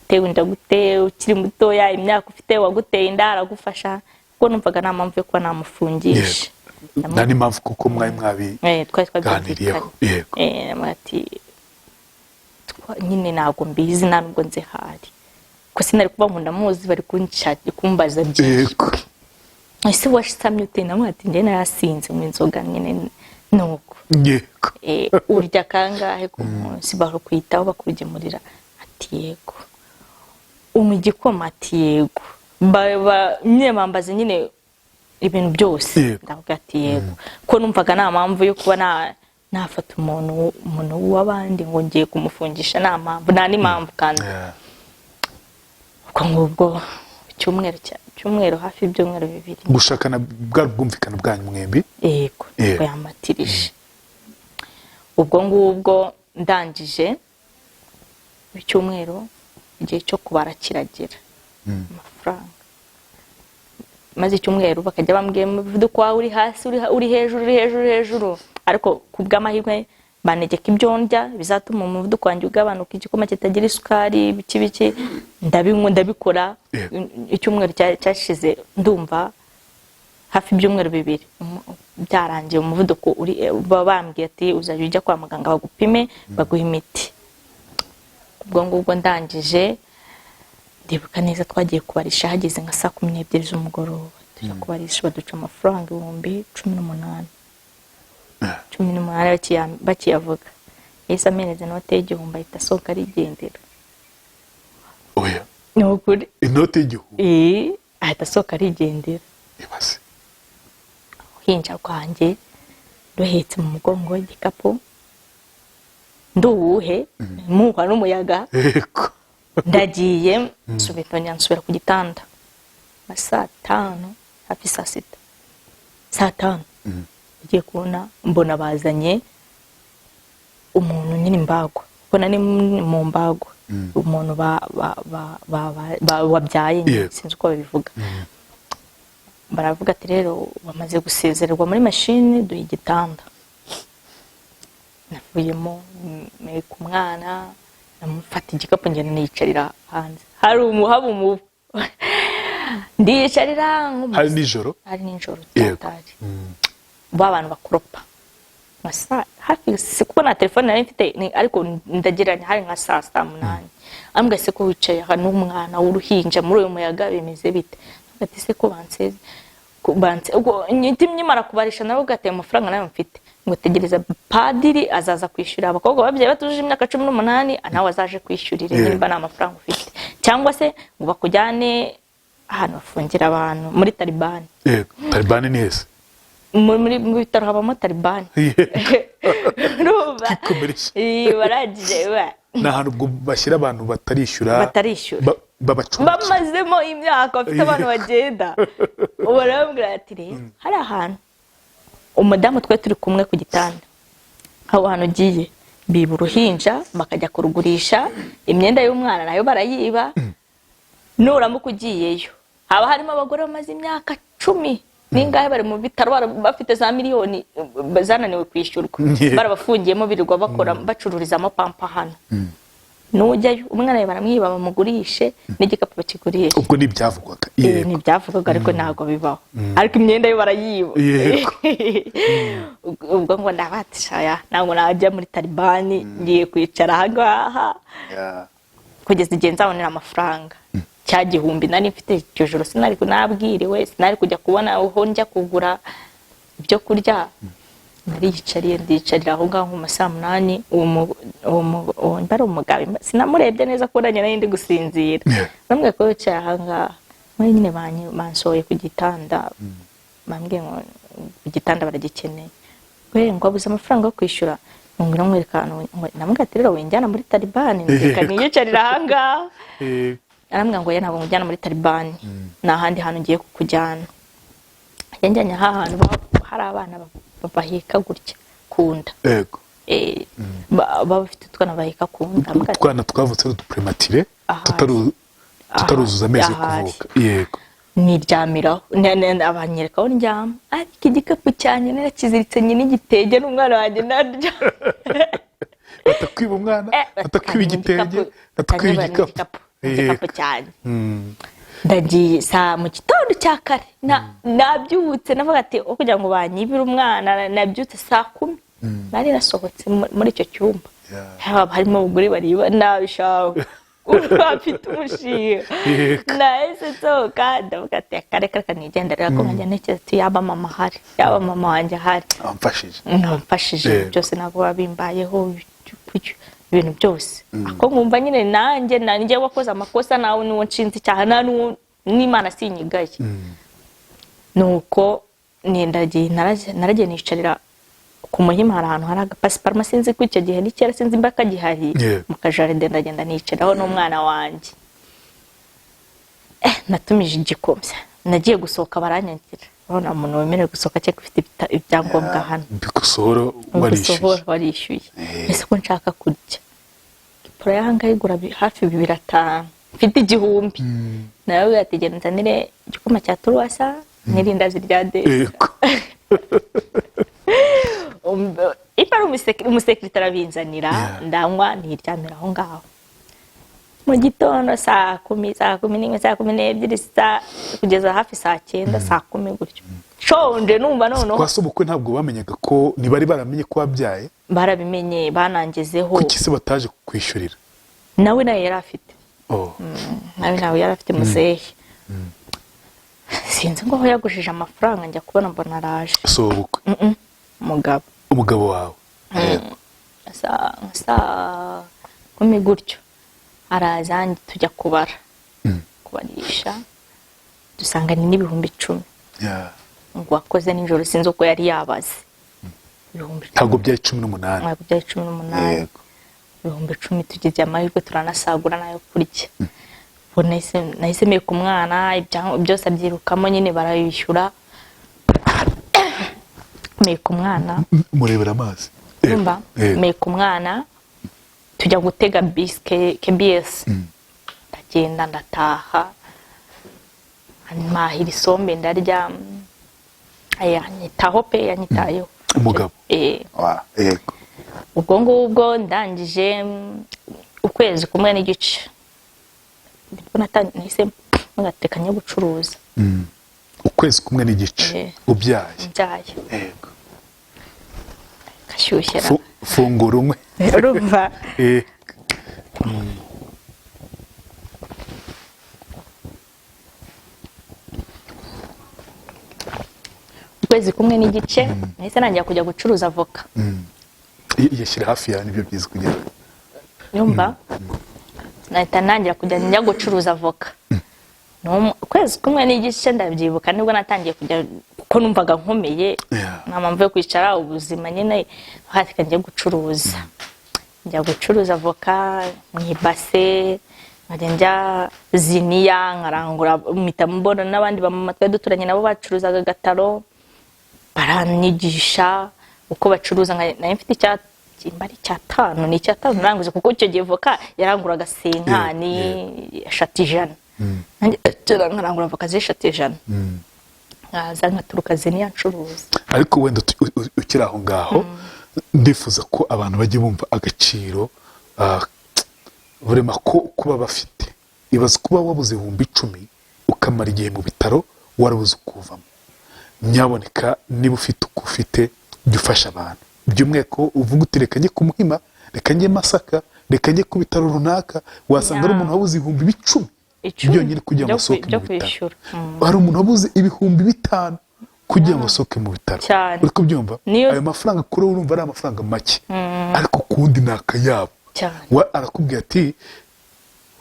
utewe inda gute ukiri mutoya imyaka ufite waguteye inda aragufasha kuko numvaga nta mpamvu yo kuba namufungisha nani mpamvu kuko mwari twaganiriyeho ati nyine ntabwo mbizi nta nubwo nzi hari ko sinari kuba nkunda muzi bari kumbaza byinshi ese washisamye ute namwe ati njye narasinze mu inzoga nyine nuko urya kangahe ku munsi bakwitaho bakugemurira ati yego umugikoma ati yego nyine bambaze nyine ibintu byose ndavuga ati yego ko numvaga nta mpamvu yo kuba nafata umuntu w'abandi ngo ngiye kumufungisha nta mpamvu nta n'impamvu kandi ubwo ngubwo cyumweru hafi ibyumweru bibiri gushakana bwari bwumvikana bwanyu mwembi yego ubwo yamatirije ubwo ngubwo ndangije icyumweru igihe cyo kubara kiragera amafaranga maze icyumweru bakajya bambwiye umuvuduko wawe uri hasi uri hejuru ariko kubw'amahirwe banegeka ibyo ndya bizatuma umuvuduko wanjye ugabanuka igikoma kitagira isukari biki ndabinywa ndabikora icyumweru cyashize ndumva hafi ibyumweru bibiri byarangiye umuvuduko uri bambwiye ati uzajya ujya kwa muganga bagupime baguha imiti ubwo ngubwo ndangije ndibuka neza twagiye kubarisha hageze nka saa 12 z'umugoroba tujya kubarisha baduca amafaranga 18,000 bakiyavuga yese ameneze note y'igihumbi ahita asohoka arigendera oya nukuri inote y'igihumbi ahita asohoka arigendera ibase hinja kwanjye ruhetse mu mugongo w'igikapu nduwuhe muhwa n'umuyaga ndagiye nsubira ku gitanda saa 5 hafi saa 6 saa 5 ngiye kubona mbona bazanye umuntu nyine imbagwa ubona ni mu mbagwa umuntu wabyaye sinzi uko babivuga baravuga ati rero bamaze gusezererwa muri mashini duha igitanda navuyemo ku mwana namufata igikapu ngenda niyicarira hanze hari umubu ndiyicarira hari nijoro cyatari abantu bakoropa masa hafi sikuko na telefone nari mfite ariko ndageranya hari nka saa 8 ambwa se ko wicaye hano umwana w'uruhinja muri uyu muyaga bimeze bite ati se ko banse ubwo nyimara kubarisha nabo gateye amafaranga nayo mfite ngo tegereza padiri azaza kwishyura abakobwa babyaye batujije imyaka 18 nawe azaje kwishyurira nimba na mafaranga ufite cyangwa se ngo bakujyane ahantu bafungira abantu muri Taliban Taliban ni hese muri bitaro habamo Taliban baragije n'ahantu ubwo bashyira abantu batarishyura bamazemo imyaka bafite abantu bagenda barambwira ati rero hari ahantu umudamu twe turi kumwe ku gitanda aho hantu ugiye biba uruhinja bakajya kurugurisha imyenda y'umwana nayo barayiba nuramuka ugiyeyo haba harimo abagore bamaze imyaka 10 ningahe bari mu bitaro bafite za miliyoni zananiwe kwishyurwa barabafungiyemo birirwa bakora bacururizamo pampa hano nujyayo umwana baramwiba bamugurishe n'igikapu bakigurisha ubwo nibyavugwaga nibyavugwaga ariko ntago bibaho ariko imyenda yo barayiba ubwo ngo ndabatishaya ntabwo najya muri Taliban ngiye kwicara ahangaha kugeza igihe nzabonera amafaranga cya gihumbi nari mfite icyo joro sinari kunabwiriwe sinari kujya kubona aho njya kugura ibyo kurya ndiyicarira aho ngaho mu saa 8 uwo mbara umugabo sinamurebye neza ko nanye ndi gusinzira namwe ko yicaye aha ngaha muri nyine bansoye ku gitanda bambwiye ngo igitanda baragikeneye we ngo abuze amafaranga yo kwishyura ngo namwerekana namwe ati rero wenjyana muri Taliban ndeka niyicarira aha ngaha arambwira ngo ntabwo mujyana muri Taliban n'ahandi hantu ngiye kukujyana yanjyanye ahantu hari abana baheka gutya kunda yego bafite utwana baheka kunda utwana twavutse duprematire tutaruzuza amezi kuvuka yego niryamiraho abanyereka aho ndyama ariko igikapu cyanjye narakiziritse nyine igitege n'umwana wanjye naryo batakwiba umwana batakwiba igitege batakwiba igikapu cyane ndagiye saa mu gitondo cya kare nabyutse navuga ati kugira ngo banyibire umwana nabyutse saa 10 nari nasohotse muri icyo cyumba harimo abagore bariba nabishawe bafite umushiga nahise nsohoka ndavuga ati kare nigendera ko nkajya ntekereza ati yaba mama ahari yaba mama wanjye ahari amfashije byose ntabwo babimbayeho ibintu byose ako nkumva nyine nanjye wakoze amakosa nawe n'uwo nshinze icyaha n'Imana sinyigaye nuko naragiye nicarira ku Muhima hari ahantu hari agapasiparume sinzi ko icyo gihe n'ikera sinzi mbaka gihari mu kajaride ndagenda nicaraho n'umwana wanjye natumije igikombe nagiye gusohoka baranyangira urabona umuntu wemerewe gusohoka cyangwa ufite ibyangombwa hano bigusohora warishyuye ese ko nshaka kurya ipura y'ahangaha igura hafi 2,500 mfite igihumbi nawe yategera nzanire igikoma cya turuwasa n'irindazi rya desi ipara umusekirite arabinzanira ndanywa ntiryamira aho ngaho mu gitondo saa 10 saa 12 kugeza hafi saa 9 saa 10 gutyo shonje numva noneho kwase ubukwe ntabwo bamenyaga ko ntibari baramenye ko wabyaye barabimenye banangezeho kuki se bataje kwishyurira nawe yari afite nawe yari afite muzehe sinzi ngo aho yagujije amafaranga njya kubona mbona araje so ubukwe umugabo wawe saa 10 gutyo araza tujya kubarisha dusanga ni n'ibihumbi 10 ngo wakoze nijoro sinzi uko yari yabaze ntabwo byari 18 ntabwo byari 18 ibihumbi 10 tugize amahirwe turanasagura nayo kurya nahise meye ku mwana byose abyirukamo nyine barayishyura meye ku mwana murebera amazi meye ku mwana tujya gutega bisi KBS ndagenda ndataha mahira isombe ndarya yanyitaho pe yanyitayeho umugabo yego ubwo ngubwo ndangije ukwezi kumwe n'igice nahise ngatekanya gucuruza ukwezi kumwe n'igice ubyaye yego kashyushyera fungura umwe urumva ukwezi kumwe n'igice nahise nangira kujya gucuruza avoka yashyira hafi yawe nibyo byiza kugira yumva nahita nangira kujya njya gucuruza avoka ukwezi kumwe n'igice ndabyibuka nibwo natangiye kujya kuko numvaga nkomeye nta mpamvu yo kwicara ubuzima nyine hatika njya gucuruza avoka mu ibase nkajya njya ziniya nkarangura mpita mbona n'abandi bamama twari duturanye nabo bacuruzaga agataro baranyigisha uko bacuruza nari mfite icy'imbari cy'atanu ni icy'atanu naranguje kuko icyo gihe voka yaranguraga senkani eshatu ijana nanjye nkarangura avoka z'eshatu ijana nkaza nkaturuka ziniya ncuruza ariko wenda ukiri aho ngaho ndifuza ko abantu bajye bumva agaciro burema ko kuba bafite ibaze kuba wabuze 10,000 ukamara igihe mu bitaro warabuze ukuvamo nyaboneka niba ufite uko ufite jya ufasha abantu by'umweko uvuga uti reka njye ku Muhima reka njye Masaka reka njye ku bitaro runaka wasanga ari umuntu wabuze 10,000 byonyine kugira ngo asohoke mu bitaro hari umuntu wabuze 5,000 kugira ngo asohoke mu bitaro uri kubyumva ayo mafaranga kuri urumva ari amafaranga make ariko kundi nakayabo arakubwira ati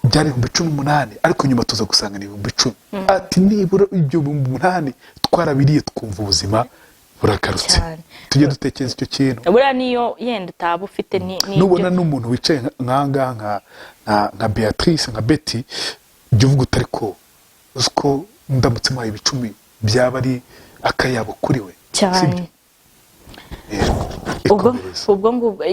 byari 18,000 ariko nyuma tuza gusanga ni 10,000 ati nibura ibyo 8,000 twarabiriye twumva ubuzima buragarutse tujye dutekereza icyo kintu buriya niyo yenda utaba ufite nubona n'umuntu wicaye nkanga nka Beatrice nka Betty jya uvuga utari ko uziko ndamutse muhaye 10 byaba ari akayabo kuri we cyane ubwo ngubwo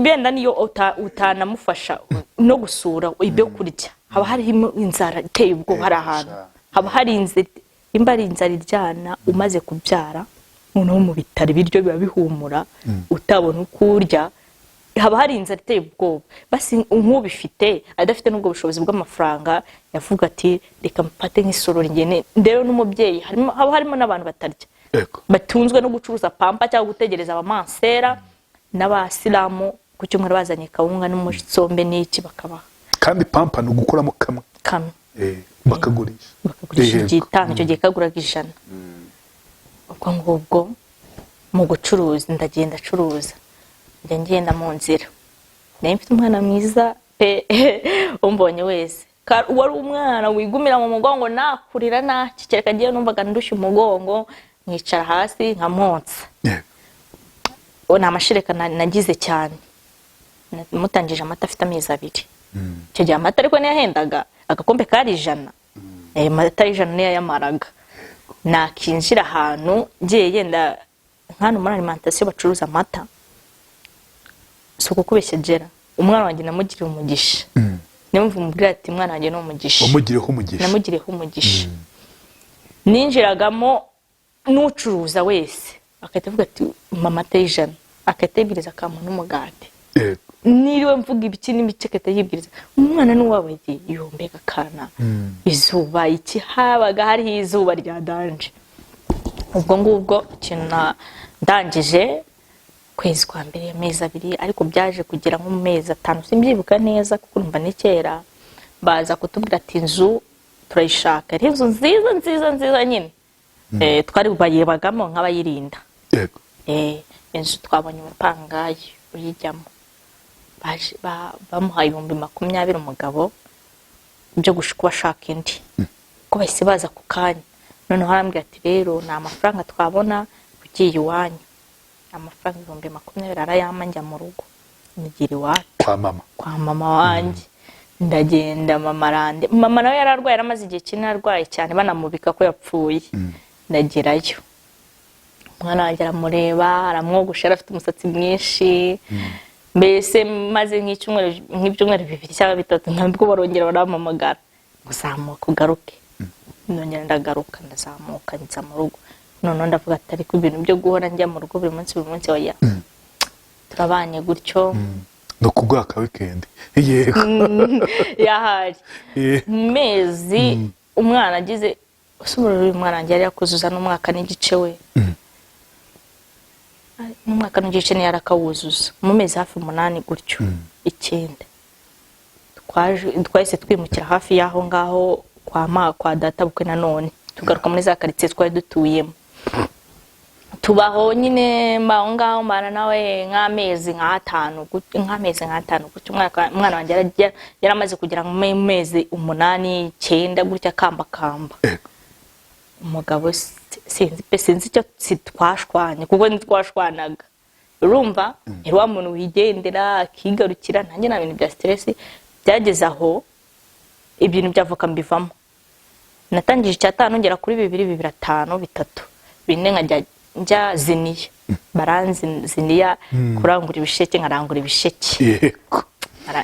benda niyo utanamufasha no gusura ibyo kurya haba harimo inzara iteye ubwoba hari ahantu haba hari inzara iryana umaze kubyara noneho mu bitaro ibiryo biba bihumura utabona uko urya haba hari inzara iteye ubwoba basi nk'ubifite adafite n'ubwo bushobozi bw'amafaranga yavuga ati reka mpate nk'isorori ngene ndero n'umubyeyi haba harimo n'abantu batarya batunzwe no gucuruza pampa cyangwa gutegereza abamansera n'abasilamu ku cyumweru bazanye kawunga n'umusombe n'iki bakabaha kandi pampa ni ugukuramo kamwe bakagurisha igitano icyo gihe kaguraga 100 ubwo ngubwo mu gucuruza ndagenda acuruza ngenda mu nzira nari mfite umwana mwiza umbonye wese wari umwana wigumira mu mugongo nakurira nakikeka ngiye numvaga ndushye umugongo nkicara hasi nkamwonsa ni amashireka nagize cyane mutangije amata afite amezi 2 icyo gihe amata ariko niyahendaga agakombe kari 100 amata y'ijana niyo yamaraga. Nakinjira ahantu ngiye yenda nkano muri alimentation bacuruza amata, suko kubeshyegera umwana wanjye namugiriye umugisha. Nimva umubwira ati mwana wanjye no umugisha. Namugireho umugisha. Ninjiragamo n'ucuruza wese akahita avuga ati mama y'ijana, akahita yibwiriza akampa n'umugati. Niriwe mvuga ibiki n'imice akahita yibwiriza umwana n'uwawe yombega kana. Izuba iki habaga hari izuba rya danje. Ubwo ngubwo ikintu ndangije kwezi kwa mbere amezi 2 ariko byaje kugira nko mu mezi 5 simbyibuka neza kuko numva ni kera baza kutubwira ati inzu turayishaka. Ari inzu nziza nyine. Twari bayebagamo nk'abayirinda. Yego. Inzu twabonye umupangayi uyijyamo. Baje bamuhaye 20,000 umugabo byo gushikuba shaka indi. Ko bahise baza ku kanya. None harambwira ati rero na amafaranga twabona ugiye iwanyu. Amafaranga 20,000 arayama njya mu rugo. Nigira iwacu. Kwa mama wanjye. Ndagenda mama nawe yararwaye yaramaze igihe kinini arwaye cyane banamubika ko yapfuye. Ndagerayo. Umwana wanjye aramureba aramwogosha afite umusatsi mwinshi. Mbese maze nk'ibyumweru 2 cyangwa 3 ntabwo barongera baramamagara guzamuka ugaruke. Nongera ndagaruka ndazamuka nza mu rugo. None ndavuga ati ariko ibintu byo guhora njya mu rugo buri munsi oya. Turabanye gutyo. No kugwaka weekend. Yego. Yahari. Mezi umwana agize usubira uyu mwana yari yakuzuza n'umwaka n'igice we. Umwaka n'igice ni yarakawuzuza. Mu mezi hafi 8 gutyo. 9. Twahise twimukira hafi yaho ngaho kwa data bukwe nanone. Tugaruka muri za quartier twari dutuyemo. Tubaho nyine mbaho ngaho mbana nawe nk'amezi 5 gutyo umwana wanjye yaramaze kugira mu mezi 8 9 gutya kamba. Umugabo sinzi icyo twashwanye kuko ntitwashwanaga. Urumva wa muntu wigendera akigarukira nanjye na bintu bya stress byageze aho ibintu byavoka mbivamo. Natangije cyatanu ngera kuri 2 2 5 3 bine nkajya njya ziniya baranziniya kurangura ibisheke nkarangura ibisheke. Yego.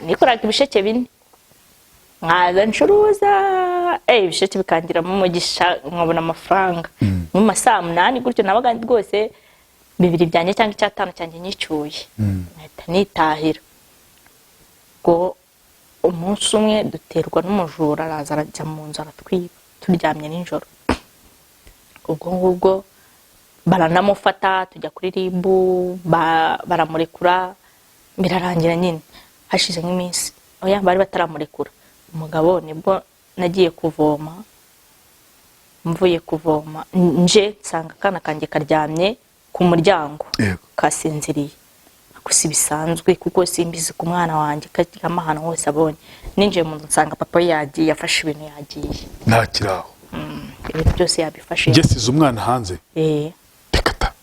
Nikoraga ibisheke bine nkaza ncuruza ibisheke bikangira mu mugisha nkabona amafaranga. Mu masaha 8 gutyo nabaga rwose 2 byanjye cyangwa icyatanu cyanjye nyicyuye. Nahita nitahira. Ngo umunsi umwe duterwa n'umujura araza arajya mu nzu aratwiba turyamye nijoro. Ubwo ngubwo baranamufata tujya kuri ribu baramurekura birarangira nyine. Hashize nk'iminsi oya bari bataramurekura. Umugabo nibwo nagiye kuvoma. Mvuye kuvoma nje nsanga kana kanjye karyamye ku muryango kasinziriye. Gusa bisanzwe kuko simbizi ku mwana wanjye kamahana hose abonye. Ninje mu nzu nsanga papa yagiye yafashe ibintu yagiye. Ntakiraho. Ibintu byose yabifashe. Ngesize umwana hanze. Tekata.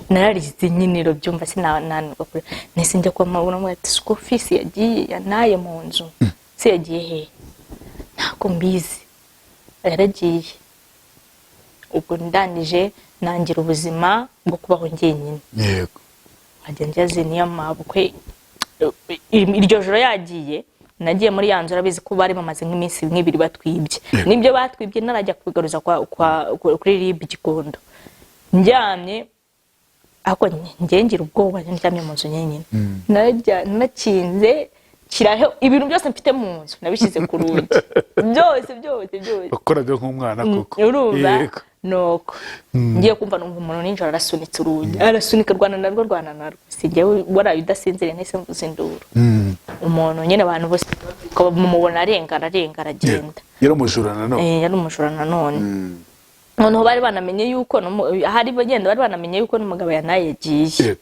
Nararize nyiniro byumva sinananirwa kure. Nese njya kwa mabona mu ati school fees yagiye yanaye mu nzu. Se yagiye he? Ntako mbizi. Yaragiye. Ubwo ndangije nangira ubuzima bwo kubaho njyenyine. Yego. Agenda ziniya mabukwe iryo joro yagiye nagiye muri yanzu arabizi ko bari bamaze nk'iminsi 2 batwibye. Nibyo batwibye narajya kubigaruza kuri rib Gikondo. Njyamye ako ngira ubwoba njyamye mu nzu nyenyine. Nakinze kiraho ibintu byose mfite mu nzu nabishize ku rugi. Byose. Bakoraga nk'umwana koko. Urumva noko ngiye kumva numva umuntu ninjoro arasunitse urugi. Arasunika rwana narwo. Sinjyewe waraye udasinzire nese mvuze induru. Umuntu nyine abantu bose ko mumubona arenga aragenda. Yari umujura nanone. Yari umujura nanone. Noneho bari banamenye yuko hari bagenda bari banamenye yuko n'umugabo yanaye yagiye.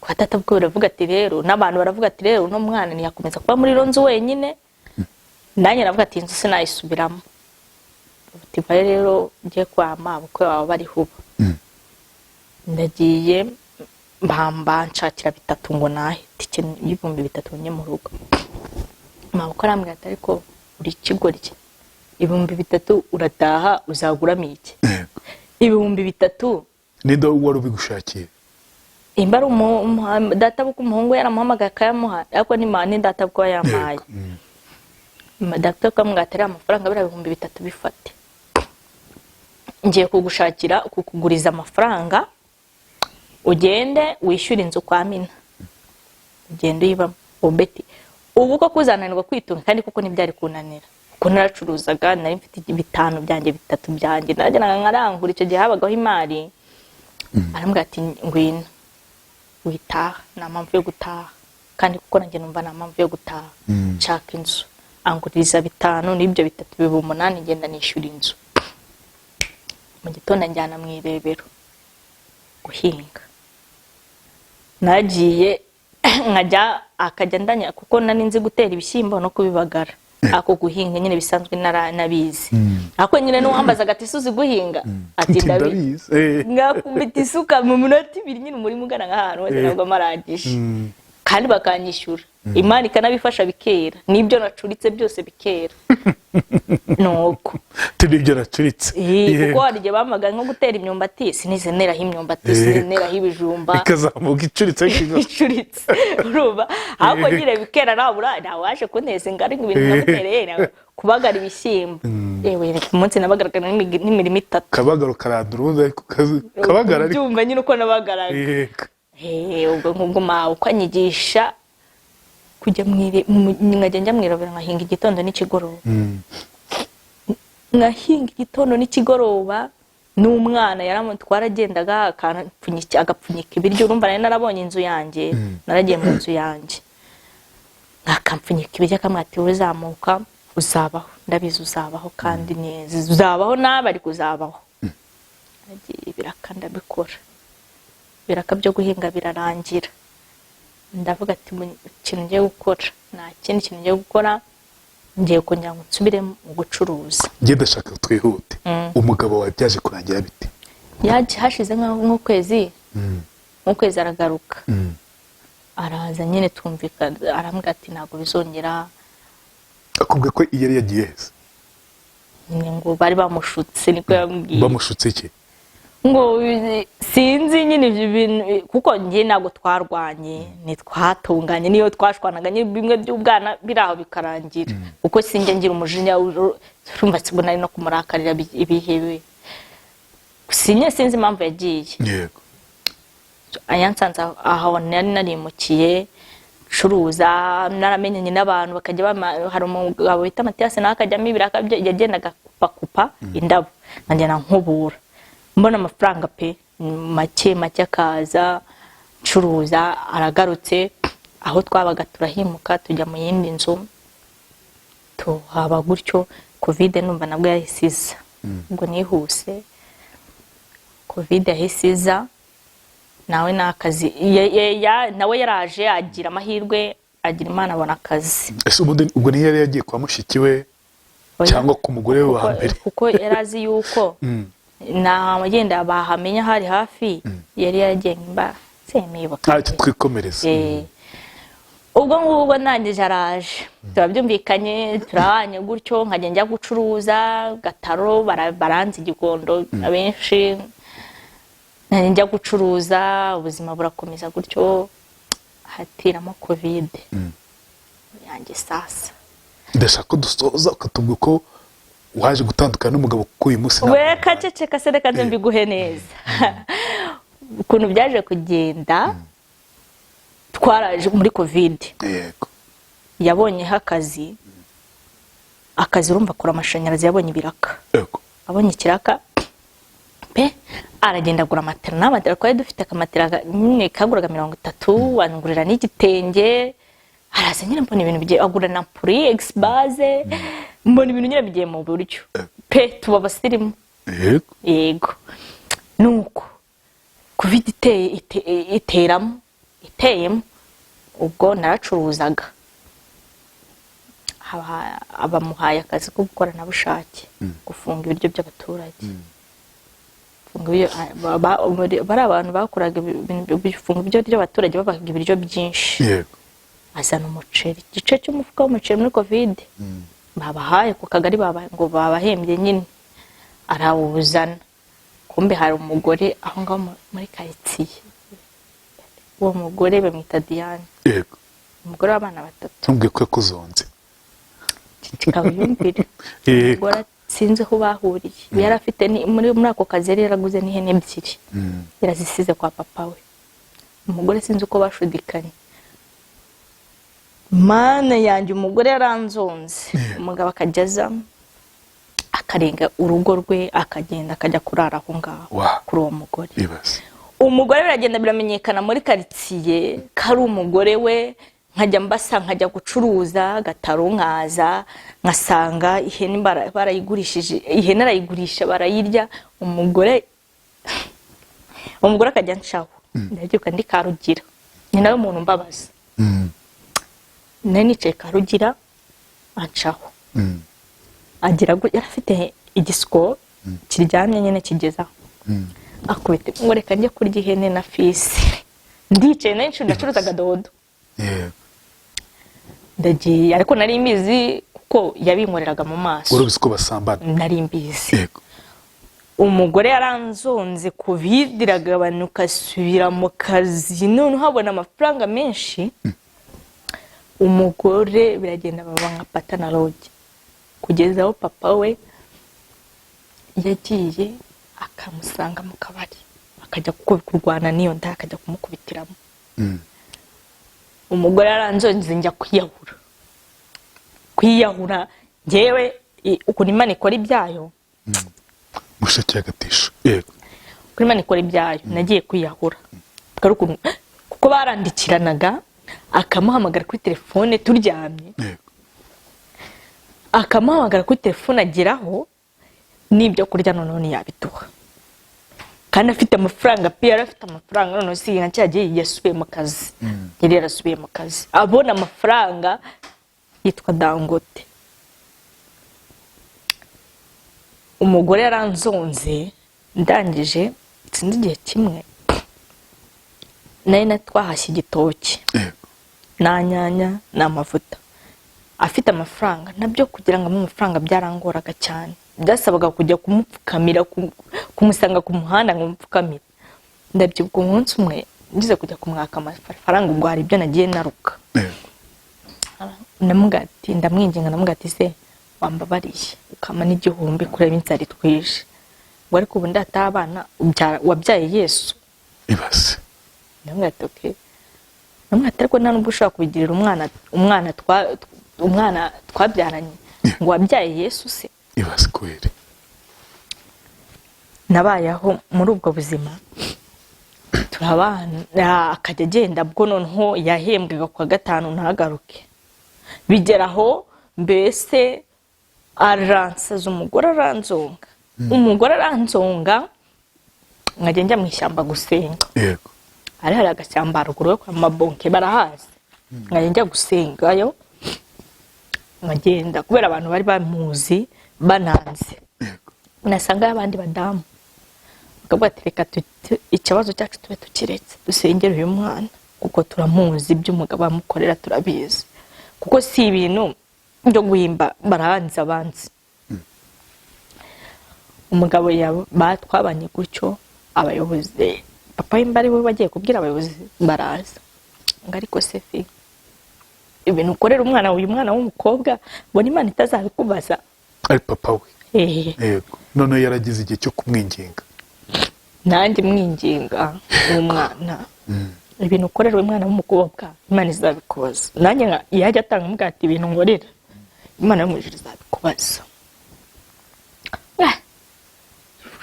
Kwa tata bwo baravuga ati rero n'abantu baravuga ati rero no mwana ntiyakomeza kuba muri ronzo wenyine. Nanjye navuga ati inzu sinayisubiramo. Tibaye rero ngiye kwa mabukwe baba bari huba. Ndagiye mbamba nshakira 3 ngo nahe tike y'ibihumbi 3 nye mu rugo. Mabukwe arambwira ati ariko uri ikigoryi, 3,000 urataha uzaguramo iki? yego 3,000 ninde wari ubigushakiye? imbara data buko umuhungu yaramuhamagaye akayamuha, ariko ni mani data buko yampaye. Data kamwatera amafaranga 3,000 bifate, ngiye kugushakira kukuguriza amafaranga ugende wishyura inzu kwa Mina, ugende uyiba obeti. Ubu ko kuzananirwa kwitunga kandi kuko ntibyari kunanira, kuko naracuruzaga, nari mfite 5 byanjye 3 byanjye, najyanaga nkarangura. Icyo gihe habagaho imari. Arambwira ati ngwino witaha, nta mpamvu yo gutaha, kandi kuko nanjye numva nta mpamvu yo gutaha. Nshaka inzu, anguriza 5 n'ibyo 3 biba 8, ngenda nishyura inzu. Mu gitondo njyana mu irebero guhinga, nagiye nkajya akajya ndanya, kuko nari nzi gutera ibishyimbo no kubibagara. Ako guhinga nyine bisanzwe nabizi. Ako nyine n'uwambaza ati suzi guhinga, ati ndabizi. Ngakubita isuka mu minota 2 nyine muri mugana nk'ahantu hose nabwo marangije, kandi bakanyishyura. Imana ikanabifasha bikera, nibyo nacuritse byose bikera. Nuko tibyo nacuritse kuko hari igihe bamaga nko gutera imyumbati, sinize neraho imyumbati, sineraho ibijumba, ikazamuka icuritse icuritse uruba. Ahubwo nyine bikera nabura nawaje kunteza ingari ngo ibintu namutereye kubagara ibishyimbo. Yewe ku munsi nabagaragara n'imirimo 3. Kabagaro karadurunze, ariko kabagara ariko byumva nyine uko nabagaraga. Ubwo nkuguma uko anyigisha kujya nkajya njya mwirabira nkahinga igitondo n'ikigoroba. Nkahinga igitondo n'ikigoroba, n'umwana yaramutwara agendaga agapfunyika ibiryo. Urumva nari narabonye inzu yanjye, naragiye mu nzu yanjye nakampfunyika ibiryo, akamwati uzamuka uzabaho, ndabizi uzabaho kandi neza, uzabaho nabi ariko uzabaho. Nagiye biraka ndabikora, biraka byo guhinga birarangira. Ndavuga ati ikintu ngiye gukora, nta kindi kintu ngiye gukora, ngiye kongera nsubire mu gucuruza. Ngiye ndashaka twihute. Umugabo wawe byaje kurangira bite? Yaje hashize nk'ukwezi, nk'ukwezi aragaruka. Araza nyine twumvikana, arambwira ati ntabwo bizongera. Akubwiye ko yari yagiye heza? Ngo bari bamushutse, niko yambwiye. Bamushutse iki? Ngo sinzi nyine ibintu, kuko ngiye ntabwo twarwanye, ntitwatunganye, niyo twashwanaga nyine bimwe by'ubwana biraho bikarangira. Kuko sinjye ngira umujinya, urumva sibwo nari no kumurakarira ibihebe. Sinzi impamvu yagiye. Yego. Ayansanze aho nari narimukiye curuza, naramenyanye n'abantu bakajya hari umugabo bita Mathias nakajyamo ibiraka yagendaga kupa indabo, ngenda nkubura. Mbona amafaranga pe make akaza curuza. Aragarutse aho twabaga turahimuka tujya mu yindi nzu, tuhaba gutyo. Covid numva nabwo yahisiza, ubwo nihuse Covid yahisiza. Nawe nakazi nawe yaraje agira amahirwe, agira Imana abona akazi. Ese ubwo ni yari yagiye kwa mushiki we cyangwa ku mugore we wa mbere? Kuko yarazi yuko na agenda bahamenya hari hafi, yari yagiye mba semibuka. Twikomereza. Ubwo ngubwo nangije araje, turabyumvikanye, turabanye gutyo. Nkajya njya gucuruza Gataro, baranze Igikondo abenshi, njya gucuruza. Ubuzima burakomeza gutyo, hatiramo Covid yanjye. Sasa ndashaka dusoza ukatubwira ko waje gutandukana n'umugabo kuko uyu munsi we kaceceka se reka mbiguhe neza. Ukuntu byaje kugenda, twaraje muri Covid. Yego. Yabonyeho akazi urumva akora amashanyarazi, yabonye ibiraka. Yego. Abonye ikiraka pe aragenda agura amatera. N'amatera twari dufite akamatera nyine kaguraga 30, wangurira n'igitenge. Araza nyine mbona ibintu bigiye, agura na Puri X base, mbona ibintu nyine bigiye mu buryo pe tuba basirimu. Yego. Nuko Covid iteyemo, ubwo naracuruzaga. Abamuhaye akazi ko gukora na bushake, gufunga ibiryo by'abaturage. Bari abantu bakoraga bifunga ibiryo by'abaturage, babaga ibiryo byinshi. Yego. Azana umuceri, igice cy'umufuka w'umuceri muri Covid. babahaye ku kagari babaye ngo babahembye nyine arawuzana. Kumbe hari umugore aho ngaho muri karitsiye, uwo mugore bamwita Diane. Yego. Umugore w'abana 3. Ntumbwe ko yakuzonze. Kikaba yumvira. Umugore sinzi aho bahuriye. Yari afite muri ako kazi yari yaraguze n'ihene 2. Yarazisize kwa papa we. Umugore sinzi uko bashudikanye. Mana yanjye umugore yaranzonze. Umugabo akajyaza akarenga urugo rwe akagenda akajya kurara aho ngaho kuri uwo mugore. Umugore biragenda biramenyekana muri karitsiye kari umugore we, nkajya mbasa nkajya gucuruza gataro nkaza nkasanga ihene barayigurishije, ihene arayigurisha barayirya. Umugore akajya nshaho ndagiye ndi Karugira, ni nawe umuntu mbabaza. Nari nicaye Karugira anshaho. Agira yarafite igisiko kiryamye nyene kigeza akubite ngo reka njye kurya ihene na fisi. Ndicaye nari ndacuruza gadodo. Ndagiye ariko nari mbizi kuko yabinkoreraga mu maso. Urubizi ko basambana. Nari mbizi. Umugore yaranzonze kuvidiragabanuka asubira mu kazi, none habona amafaranga menshi. Umugore biragenda baba nka pata na roge kugeza aho papa we yagiye akamusanga mu kabari akajya kurwana niyo nda akajya kumukubitiramo. Umugore yaranzonze njya kwiyahura ngewe uko Imana ikora ibyayo. Mushake agatisho. Yego. Kuri Imana ikora ibyayo nagiye kwiyahura. Kuko barandikiranaga akamuhamagara kuri telefone turyamye. Akamuhamagara kuri telefone ageraho n'ibyo kurya none yabiduha. Kandi afite amafaranga pe, yarafite amafaranga none siga cyagiye yasubiye mu kazi. Yari yarasubiye mu kazi. Abona amafaranga yitwa Dangote. Umugore yaranzonze ndangije sinzi igihe kimwe nari natwahashye igitoki na nyanya n'amavuta. Afite amafaranga nabyo kugira ngo amafaranga byarangoraga cyane. Byasabaga kujya kumupfukamira kumusanga ku muhanda ngo mupfukamire. Ndabyibuka umunsi umwe ngize kujya kumwaka amafaranga ubwo hari ibyo nagiye naruka. Namugati ndamwinginga namugati se wambabariye ukama n'igihumbi kureba inzara twishe. Ngo ariko ubu ndatabana wabyaye Yesu. Ibase. Namugati okay. Namugati ariko nta nubwo ushaka kubigirira umwana twabyaranye ngo wabyaye Yesu se. Ibase kwere. Nabayeho muri ubwo buzima turabana akajya agenda bwo noneho yahembwaga kwa 5 ntagaruke. Bigeraho mbese aransaza umugore aranzonga. Umugore aranzonga nkajya njya mu ishyamba gusenga. Yego. Hari agashyamba ruguru kwa Mabonke barahazi. Nkajya njya gusengayo nkagenda kubera abantu bari bamuzi bananze. Nasanga abandi badamu bakabwa tereka ikibazo cyacu tube tukiretse dusengera uyu mwana kuko turamuzi iby'umugabo amukorera turabizi kuko si ibintu byo guhimba barahanze abanzi. Umugabo batwabanye gutyo abayobozi papa imbari we bagiye kubwira abayobozi baraza ngo ariko sefi ibintu ukorera umwana uyu mwana w'umukobwa bona Imana itazabikubaza. Ari papa we. Yego. None yaragize igihe cyo kumwinginga. Nanjye mwinginga umwana. Ibintu ukorera umwana w'umukobwa Imana izabikubaza. Nanjye yajya atanga mugati ibintu ngorera Imana y'umujuru izabikubaza.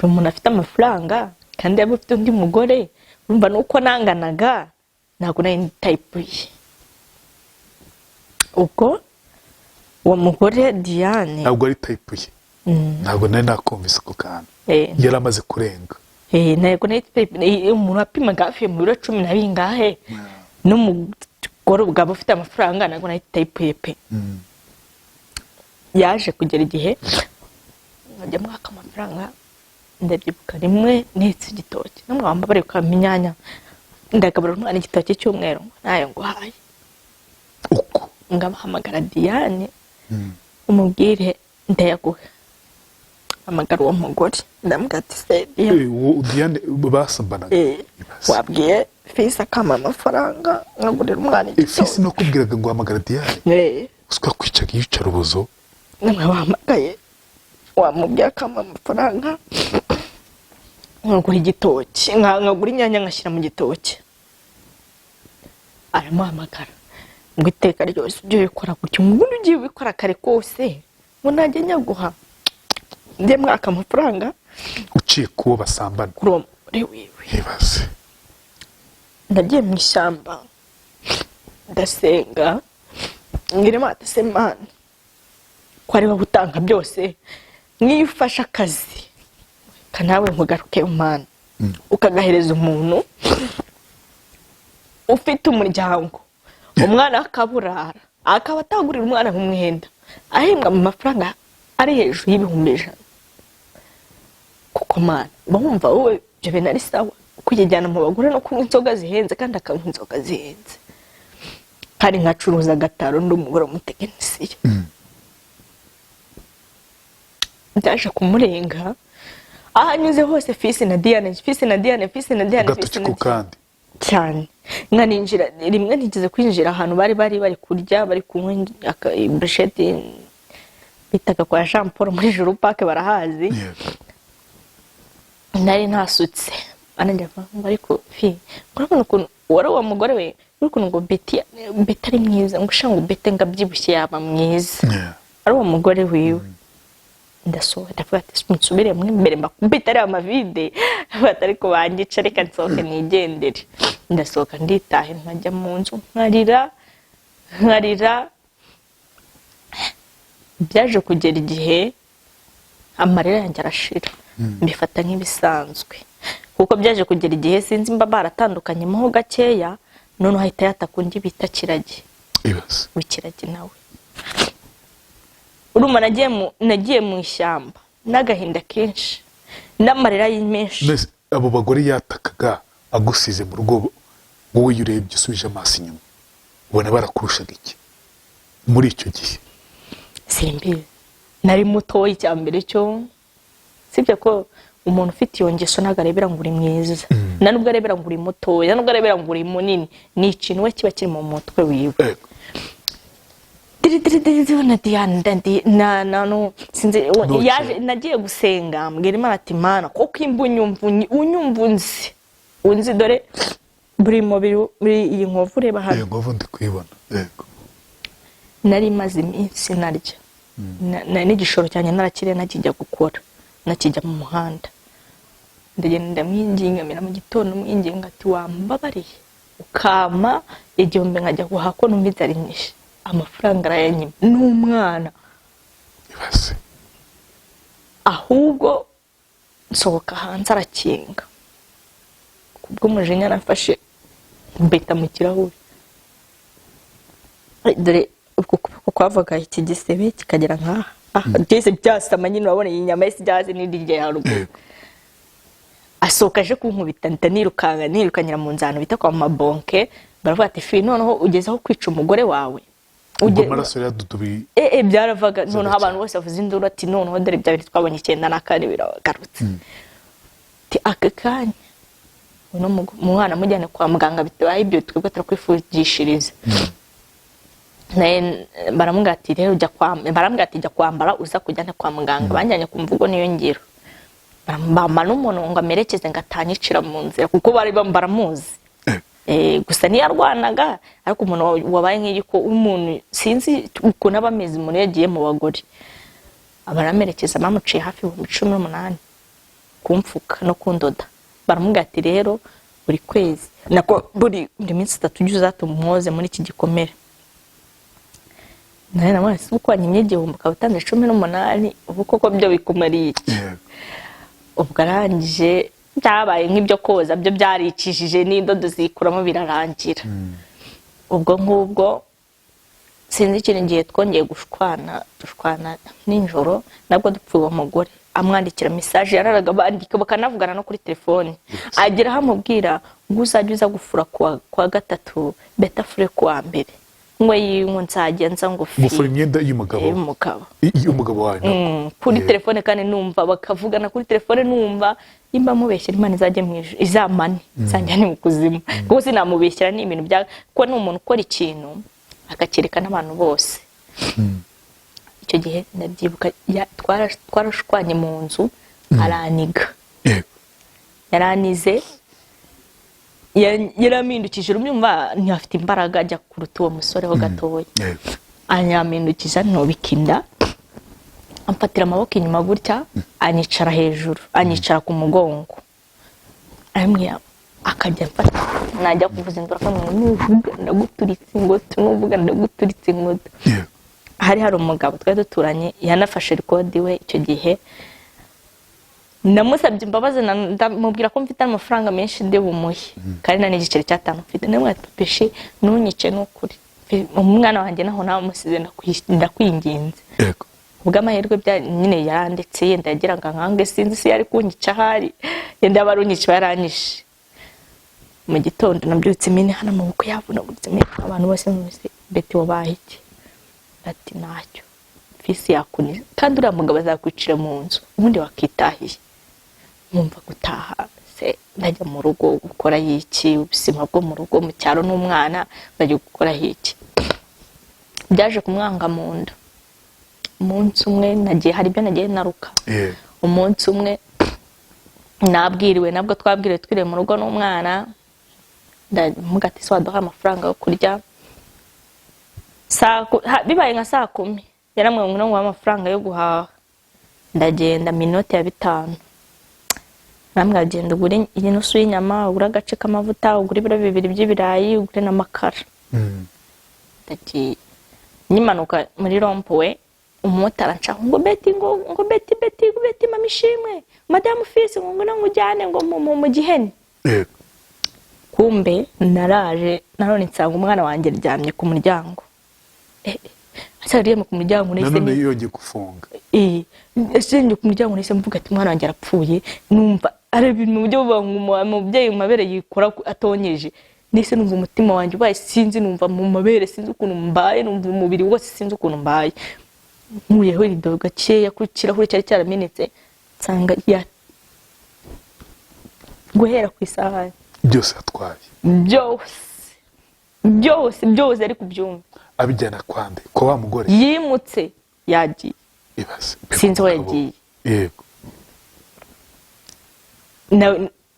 Umuntu afite amafaranga kandi yabufite undi mugore urumva nuko nanganaga ntago nari type ye. Ubwo uwo mugore Diane ntabwo ari type ye. Ntabwo nari nakumvise ko kana. Yaramaze kurenga. Ntabwo nari type umuntu apimaga hafi mu biro 10 na bingahe. N'umugore ubwo ufite amafaranga ntabwo nari type ye pe. Yaje kugera igihe nkajya mwaka amafaranga ndabyibuka rimwe nitse igitoki namwamba bari ukaminyanya ndagabura umwana igitoki cy'umweru nayo ngo haye uko ngabahamagara Diane umubwire ndayaguha amagara uwo mugore ndambwira ati se Diane basambanaga wabwiye fisi akama amafaranga nkagurira umwana igitabo fisi no kubwiraga ngo hamagara Diane uswa kwicaga yicara ubuzo namwe wahamagaye wamubwiye akama amafaranga nkagura igitoki nkagura inyanya ngashyira mu gitoki aramuhamagara ngo iteka ryose ibyo bikora gutyo umuntu ugiye ubikora kare kose ngo najye nyaguha ndiye mwaka amafaranga uciye kuwo basambana kuri uwo mugore wiwe ibaze ndagiye mu ishyamba ndasenga ngirimo ati Mana ko ari wowe utanga byose nk'iyo ufashe akazi kanawe nkugaruke Mana ukagahereza umuntu ufite umuryango umwana akaburara akaba atagurira umwana nk'umwenda ahembwa mu mafaranga ari hejuru y'ibihumbi 100 kuko Mana bumva wowe ibyo bintu ari sawa kujyana mu bagore no kunywa inzoga zihenze kandi akanywa inzoga zihenze hari nkacuruza gataro ndumugore umutekinisiye ndaje kumurenga ahanyuze hose fisi na Diane kandi cyane nkaninjira rimwe ntigeze kwinjira ahantu bari kurya bari kunywa bruschette bitaga kwa Jean Paul muri Juru Park barahazi nari ntasutse ananjye ngo ariko fi urabona ukuntu wari uwo mugore we ukuntu ngo Betty ari mwiza ngo shango Betty ngabyibushye yaba mwiza ari uwo mugore wiwe ndasohoka ndavuga ati nsubire mu imbere mbakubita ari amavide batari ko bangica reka nsohoke nigendere ndasohoka nditahe nkajya mu nzu nkarira byaje kugera igihe amarira yanjye arashira mbifata nk'ibisanzwe kuko byaje kugera igihe sinzi mba baratandukanye mo gakeya none ahita yatakundi bita Kiragi w'Ikiragi nawe uruma nagiye mu ishyamba n'agahinda kenshi n'amarira menshi abo bagore yatakaga agusize mu rugo wowe yurebye usubije amaso inyuma ubona barakurushaga iki muri icyo gihe simbi nari mutoyi cyambere cyo sibyo ko umuntu ufite iyo ngeso nagarebera ngo uri mwiza nanubwo arebera ngo uri mutoya nanubwo arebera ngo uri munini ni ikintu we kiba kiri mu mutwe wiwe na Diane no sinzi yaje nagiye gusenga mbwira Imana ati Mana koko unyumva unzi dore buri iyi nkovu ureba hano nkovu ndi kwibona yego nari maze iminsi narya n'igishoro cyane narakire nakijya gukora nakijya mu muhanda ndagenda mwingingamira mu gitondo mwinginga ati wambabariye ukama igihumbi nkajya guhako numva ari nyinshi amafaranga arayanyima n'umwana ibase ahubwo nsohoka hanze arakinga kubwo umujinya nafashe mbeta mu kirahuri dore uko kwavaga iki gisebe kikagera nkaha byese byasama nyine urabona iyi nyama y'isi byaze n'irye haruguru asohoka aje kunkubita nirukanyira mu nzano bita kwa mabonke baravuga ati fi noneho ugezeho kwica umugore wawe amaraso yadudubi byaravaga noneho abantu bose bavuze induru ati noneho dore bya bintu twabonye 9 na 4 biragarutse ati akakanya uno mwana mujyane kwa muganga bitabaye ibyo twebwe turakwifugishiriza naye baramubwira ati rero jya kwambara uza kujyana kwa muganga banjyanye ku mvugo niyo ngiro bamba n'umuntu ngo amerekeze ngatanyicira mu nzira kuko bari baramuzi gusa niyarwanaga ariko umuntu wabaye nk'igiko umuntu sinzi ukuntu abameze umuntu yagiye mu bagore abaramerekeza bamuciye hafi 18 kumfuka no kundoda baramubwira ati rero buri kwezi nako buri minsi 3 ujye uzatumuhoze muri iki gikomere naye namwe ukwanye imyegihumbi ukaba 18 ubu koko byo bikumariye iki ubwo arangije byabaye nk'ibyo koza byo byaricishije n'indodo zikuramo birarangira ubwo nk'ubwo sinzi ikintu ngiye twongeye dushwana ninjoro nabwo dupfuye umugore amwandikira message yararaga bandika bakanavugana no kuri telefone agira hamubwira ngo uzajye uza gufura kwa gatatu beta fure kwa mbere ngo yinko nzagenza ngo gufura imyenda y'umugabo wawe kuri telefone kandi numva bakavugana kuri telefone numva imba mubeshyira Imana izajye mwijuru izamane zanjyane mu kuzimu kuko sinamubeshyira ni ibintu bya ko ni umuntu ukora ikintu akakerekana abantu bose. Icyo gihe ndabyibuka twarashwanye mu nzu araniga yaranize yaramindukije urumva ntafite imbaraga ajya kuruta uwo musore ho gatoya anyamindukije ntobikinda amfatira amaboko inyuma gutya anyicara hejuru anyicara ku mugongo amwe akajya mfata najya kuvuza indura akamwe nuvuga ndaguturitse ingoto nuvuga ndaguturitse ingoto. Hari umugabo twari duturanye yanafashe record we icyo gihe namusabye imbabazi ndamubwira ko mfite amafaranga menshi ndi bumuhe kandi nani igiceri cya 5 mfite nemwe tupeshi nunyice n'ukuri umwana wanjye naho nawe musize ndakwinginze ubwo amahirwe bya nyine yarandetse yenda yagiraga nkange sinzi si yari kunyica hari yenda barunyica yaranyishe. Mu gitondo nabyutse mine hana amaboko yavuna gutse abantu bose mwese beti wabahiki ati nacyo fisi yakuni kandi uriya mugabo azakwicira mu nzu ubundi wakitahiye mwumva gutaha se ndajya mu rugo gukora yiki ubuzima bwo mu rugo mu cyaro n'umwana bajya gukora yiki. Byaje kumwanga mu nda umunsi umwe nagiye hari byo nagiye naruka umunsi umwe nabwiriwe nabwo twabwiriwe twire mu rugo n'umwana ndamugati so waduha amafaranga yo kurya bibaye nka 10:00 yaramwe ngo amafaranga yo guhaha ndagenda minota ya 5 namwe agenda ugure inusu y'inyama ugura agace k'amavuta ugura ibiro 2 by'ibirayi ugure n'amakara ndagiye nyimanuka muri rompowe umumotari anca ngo beti mama ishimwe madamu fisi ngo ujyane ngo mu gihene kumbe naraje narone nsanga umwana wanjye ryamye ku muryango asariye mu muryango nese none yongeye gufunga esenge ku muryango nese mvuga ati umwana wanjye arapfuye numva ari ibintu mu byo umubyeyi mu mabere yikora atonyeje nese numva umutima wanjye ubaye sinzi numva mu mabere sinzi ukuntu mbaye numva umubiri wose sinzi ukuntu mbaye muyeho rido gakeya kukirahure cyari cyaramenetse nsanga ya guhera ku isahani byose atwaye byose ari kubyumva abijyana kwande ko wa mugore yimutse yagiye ibase sinzi aho yagiye yego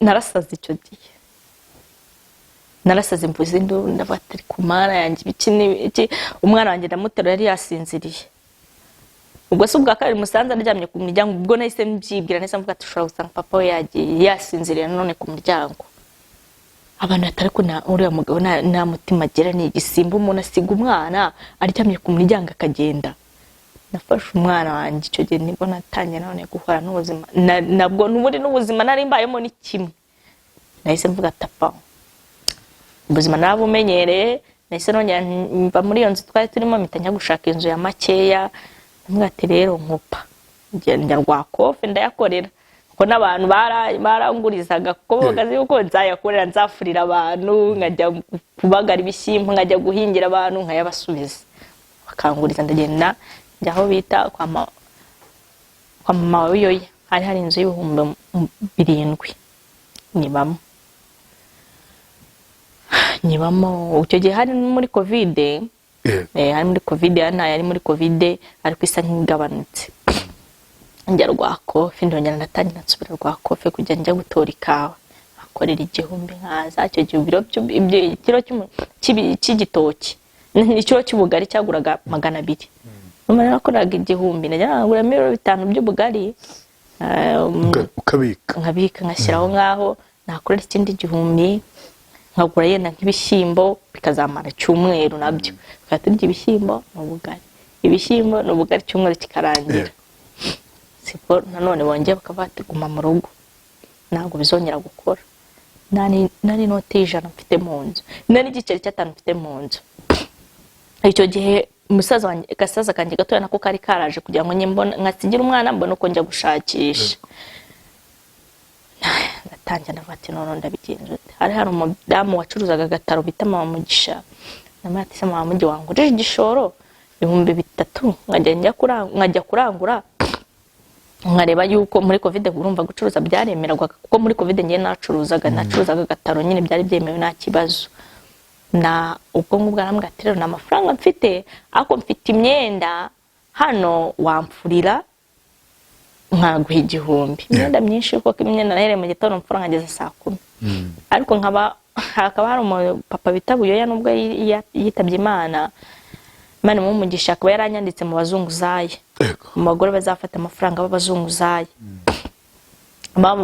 narasaze icyo gihe narasaze mvuze induru ndavatari ku mara yanjye iki umwana wanjye ndamutera yari yasinziriye ubwo se ubwa kabiri musanze aryamye ku muryango ubwo nahise mbyibwira nahise mvuga ati ushobora gusanga papa we yagiye yasinziriye none ku muryango abantu atari ko uriya mugabo nta mutima agira ni igisimba umuntu asiga umwana aryamye ku muryango akagenda. Nafashe umwana wanjye icyo gihe nibwo natangiye none guhora n'ubuzima nabwo n'ubundi n'ubuzima nari mbayemo ni kimwe nahise mvuga tapa ubuzima nabumenyereye nahise nongera mva muri iyo nzu twari turimo mpita gushaka inzu ya makeya mvuga ati rero nkupa njya Rwakofe ndayakorera ko n'abantu barangurizaga ko bagaze yuko nzayakorera nzafurira abantu nkajya kubagara ibishyimbo nkajya guhingira abantu nkayabasubiza bakanguriza ndagenda njya aho bita kwa mama wiyoye hari inzu y'ibihumbi 7 nyibamo icyo gihe hari muri covid hari muri covid yari muri covid ariko isa nk'igabanutse njya Rwakofe ndongera ndatangira nsubira Rwakofe kujya njya gutora ikawa akorera 1000 nkaza icyo gihe ikiro cy'igitoki n'ikiro cy'ubugari cyaguraga 200 numara nakoraga 1000 najya ngura 500 by'ubugari nkabika ngashyiraho ngaho nakorera ikindi 1000 nkagura yenda nk'ibishyimbo bikazamara cyumweru nabyo bakaturya ibishyimbo n'ubugari cyumweru kikarangira siko nanone bongeye bakabateguma mu rugo ntabwo bizongera gukora nari note y'ijana mfite mu nzu nari igiceri cya 5 mfite mu nzu. Icyo gihe umusaza wanjye gasaza kanjye gatoya nako kari karaje kugira ngo nyembona nkasigira umwana mbona uko njya gushakisha natangira ndavati none ndabigenje hari umudamu wacuruzaga gataro bita mama Mugisha namara ati se mama mujye wangurije igishoro 3,000 nkajya kurangura nkareba yuko muri covid urumva gucuruza byaremerwaga kuko muri covid ngiye nacuruzaga gataro nyine byari byemewe nta kibazo na ubwo ngubwo arambwira ati rero n'amafaranga mfite ako mfite imyenda hano wamfurira nkaguha 1,000 imyenda myinshi kuko imyenda nahere mu gitondo mfura ngeze saa 10 ariko hakaba hari papa bitabuyoya nubwo yitabye Imana mu mugisha akaba yaranyanditse mu bazunguzaye mu bagore bazafata amafaranga b'abazunguzaye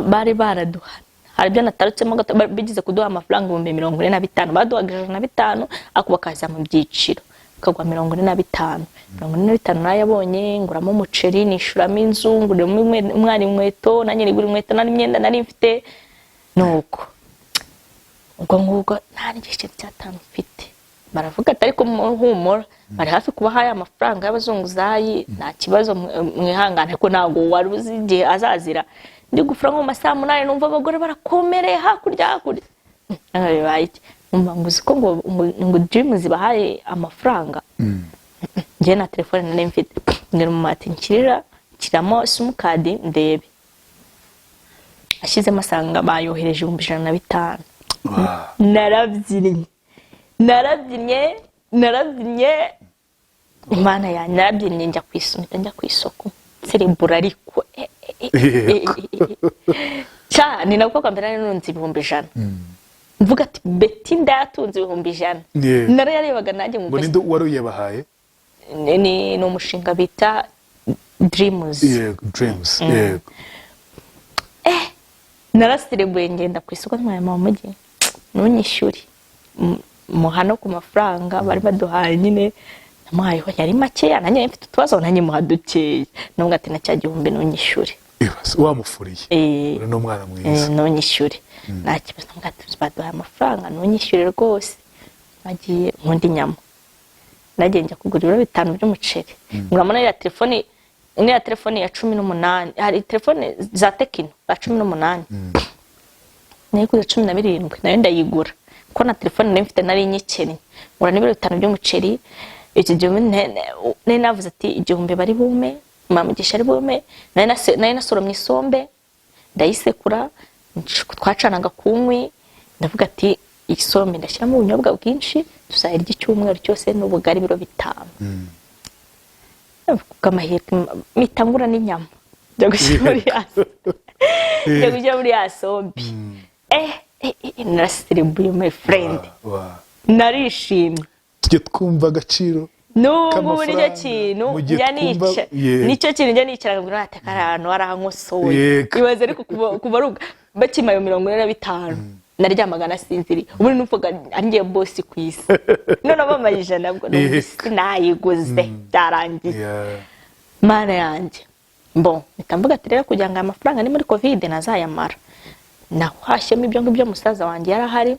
bari baraduhana hari byo natarutsemo bigize kuduha amafaranga 45,000 baduhaga 105 ako bakaza mu byiciro kagwa 45 nayabonye nguramo umuceri nishuramo inzu nguramo umwari inkweto nanye nigura inkweto nari imyenda nari mfite nuko ubwo ngubwo nta n'igice cy'atanu mfite baravuga ati ariko humura bari hafi kuba haya amafaranga y'abazunguzayi nta kibazo mwihangane ko nago wari uzi igihe azazira ndi gufura nko masaha 8 numva abagore barakomereye hakurya bibaye umva nguzi ko ngo dream zibahaye amafaranga nje na telefone nari mfite ngera mu mati kiramo simukadi ndebe ashize masanga bayohereje 105 narabyinnye Imana yanjye narabyinnye njya ku isoko cerebura ariko cyane nako kambere nunzi 100 mvuga ati beti ndatunze 100 narayarebaga nanjye mu bindi waruye bahaye ni umushinga bita dreams yego narasirebuye ngenda ku isoko nkaya mu mujyi nunyishyuri muhano ku mafaranga bari baduhaye nyine namuhaye ho yari makeya nanye mfite utwazo nanye muhadukeye nubwo ati na cya 1,000 nunyishyuri wamufuriye no mwana mwiza nunyishyuri nta kibazo ngati baduhaye amafaranga nunyishyure rwose nagiye nkundi nyama nagiye njya kugura 5 by'umuceri nguramana ya telefone ya 18 hari telefone za Tekino za 18 nayiguze 17 nayo ndayigura ko na telefone nari mfite nari nyikennye ngura n'ibiro 5 by'umuceri iki gihe ne navuze ati 1,000 bari bume mamugisha ari bume nayo nasoromye isombe ndayisekura twacanaga kunywi ndavuga ati isombe ndashyiramo ubunyobwa bwinshi tuzahirya icyumweru cyose n'ubugari biro 5 kamahirwe mitangura n'inyama byo gushyira muri asombe narasirebuye my friend narishimye tujye twumva agaciro n'ubu buryo kintu nicyo kintu njya nicara ngo natakara ahantu arahankosoye ibaze ariko kubaruga bakimayo 45 naryamaga nasinziri ubu nuvuga angiye boss ku isi none bamayije nabwo nayiguze byarangiye mana yanjye nitambuga ati rero kugira ngo amafaranga ni muri covid nazayamara nahashyemo ibyo ngibyo musaza wanjye yarahari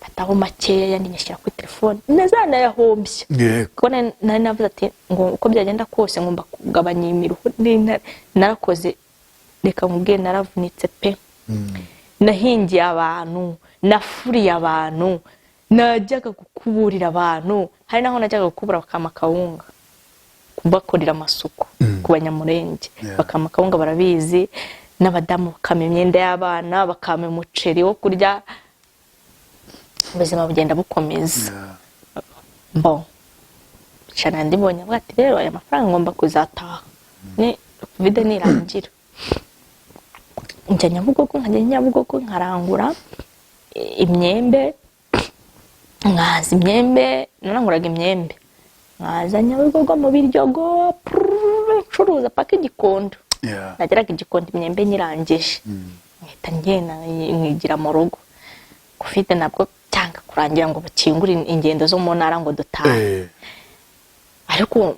bataho makeya yandinyishyira kuri telefone nazana yahombye ko nari navuze ati ngo uko byagenda kose ngomba kugabanya imiruho narakoze reka nkubwiye naravunitse pe nahingiye abantu nafuriye abantu najyaga gukuburira abantu hari naho najyaga gukubura bakama kawunga kubakorera amasuku ku banyamurenge bakama kawunga barabizi n'abadamu bakama imyenda y'abana bakama umuceri wo kurya ubuzima bugenda bukomeza cyane ndibonye bwati rero aya mafaranga ngomba kuzataha ni covid nirangira njya Nyabugogo nkarangura imyembe nkaza imyembe naranguraga imyembe nkaza Nyabugogo mu Biryogo curuza paka igikondo nageraga igikondo imyembe nyirangije nkita ngena nkigira mu rugo kufite nabwo cyanga kurangira ngo bakingure ingendo zo mu ntara ngo dutahe ariko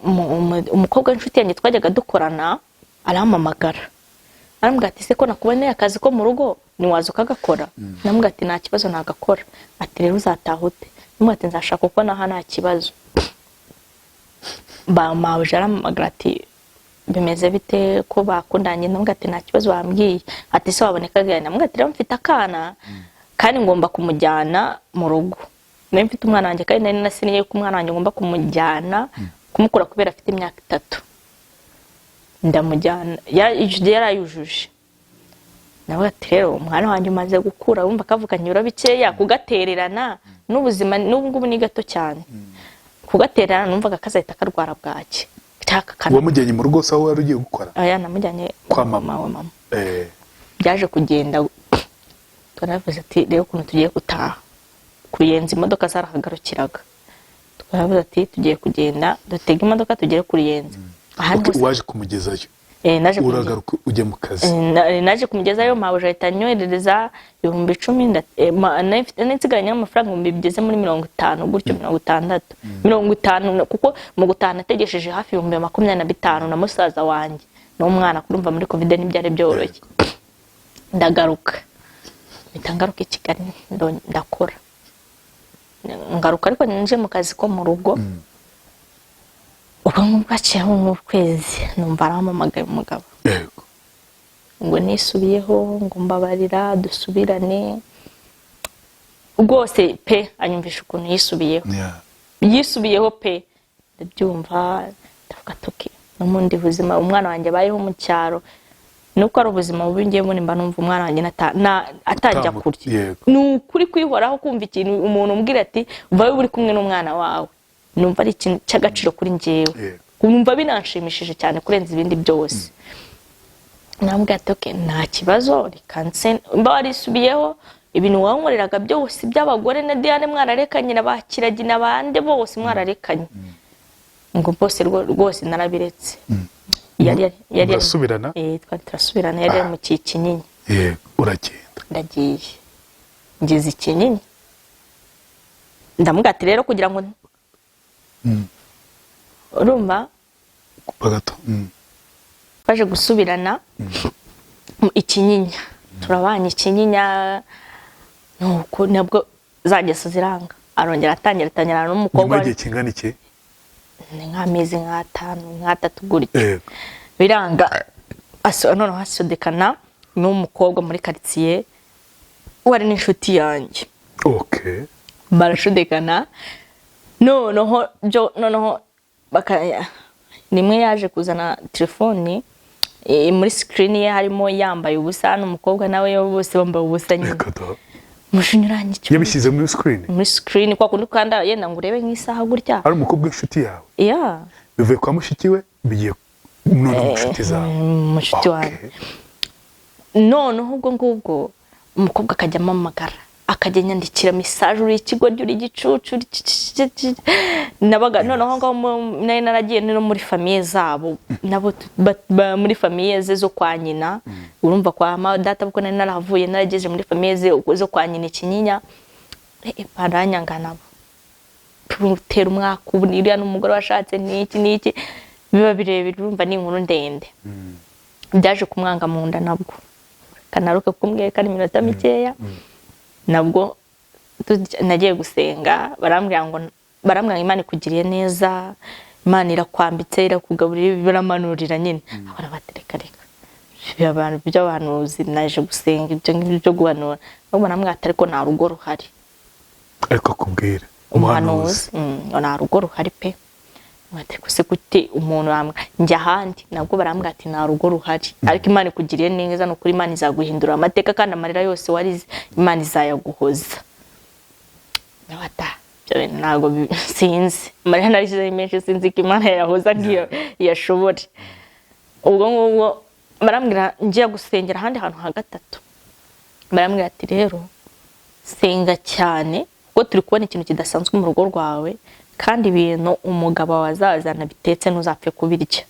umukobwa w'inshuti yanjye twajyaga dukorana arampamagara arambwira ati se ko nakuboneye akazi ko mu rugo niwaza ukagakora namubwira ati nta kibazo nagakora ati rero uzataha ute namubwira ati nzashaka uko naha nta kibazo mawe arampamagara ati bimeze bite ko bakundanye namubwira ati nta kibazo bambwiye ati se waboneka gana namubwira ati rero mfite akana kandi ngomba kumujyana mu rugo nari mfite umwana wanjye kandi nari nasiniye ko umwana wanjye ngomba kumujyana kumukura kubera afite imyaka 3 ndamujyana yarayujuje nawe ati rero umwana wanjye umaze gukura wumva kavuga nyura bikeya kugatererana n'ubuzima n'ubungubu ni gato cyane kugatererana numvaga kazahita karwara bwaki wamujyanye mu rugo saho wari ugiye gukora aya namujyanye kwa mama wa mama byaje kugenda twaravuze ati rero ukuntu tugiye gutaha kuyenza imodoka zarahagarukiraga twaravuze ati tugiye kugenda dutega imodoka tugere kuri yenza waje kumugezayo naje uragaruka ujye mu kazi naje kumugezayo mabuje ahita anyoherereza 10,000 nsigaranye amafaranga 1000 bigeze muri 50 gutyo 50 kuko mu gutana nategesheje hafi 25,000 na musaza wanjye n'umwana kurumva muri covid n'ibyare byoroshye ndagaruka bitangaruka i Kigali ndakora ngaruka ariko nje mu kazi ko mu rugo ubwo bwaciye mu kwezi numva aramamagaye umugabo yego ngo nisubiyeho ngo mbabarira dusubirane rwose pe anyumvisha ukuntu yisubiyeho pe ndabyumva ndavuga toke n'umundi buzima umwana wanjye bayeho mu cyaro nuko ari ubuzima bubi ngiye muri mba numva umwana wanjye atajya kurya n'ukuri kwihoraho kumva ikintu umuntu umbwira ati vawe uri kumwe n'umwana wawe numva ari ikintu cy'agaciro kuri ngewe numva binanshimishije cyane kurenza ibindi byose nambwira ati okay nta kibazo rikanse mba warisubiyeho ibintu wankoreraga byose by'abagore na Diane mwararekanye n'abakiragi n'abande bose mwararekanye ngo bose rwose narabiretse yari turasubirana turasubirana yari mu Kinyinya uragenda ndagiye ngeze Kinyinya ndamubwira ati rero kugira ngo urumva bagato baje gusubirana Kinyinya turabanye Kinyinya nuko nabwo zageso ziranga arongera atangira n'umukobwa wagiye kingana iki ni nk'amezi 5 gutyo biranga noneho hasodekana n'umukobwa muri quartier wari n'inshuti yanjye barashudekana noneho nimwe yaje kuzana telefoni muri screen ye harimo yambaye ubusa n'umukobwa nawe bose bambaye ubusa nyine mushinyuranye cyo yabishyize muri screen kwa kundi kanda yenda ngo urebe nk'isaha gutya ari umukobwa inshuti yawe bivuye kwa mushiki we bigiye none inshuti zawe mushiki wawe noneho ubwo ngubwo umukobwa akajya amamagara akajya nyandikira message uri ikigo uri gicucu nabaga noneho ngo nari naragiye no muri famille zabo nabo muri famille ze zo kwa nyina urumva kwa ma data buko nari naravuye narageje muri famille ze zo kwa nyina Kinyinya baranyanga nabo tera umwaka ubu iriya n'umugore washatse niki biba birebire urumva ni inkuru ndende byaje kumwanga mu nda nabwo kanaruka kumbwira kandi iminota mikeya nabwo nagiye gusenga barambwira Imana ikugiriye neza Imana irakwambitse irakugaburira biramanurira nyine abana batereka abantu by'abahanuzi naje gusenga ibyo ngibyo byo guhanura nubwo namwata ariko nta rugo ruhari ariko kubwira umuhanuzi nta rugo ruhari pe mwate kuse gute umuntu njya handi nabwo barambwira ati nta rugo ruhari ariko Imana ikugiriye neza no kuri Imana izaguhindura amateka kandi amarira yose warize Imana izayaguhoza nabata ntago sinzi amarira narize menshi sinzi ko Imana yahoza ngiyo yashobora ubwo ngubwo barambwira ngiye gusengera handi hantu ha gatatu barambwira ati rero senga cyane ko turi kubona ikintu kidasanzwe mu rugo rwawe kandi ibintu umugabo wazazana bitetse ntuzapfe kubirya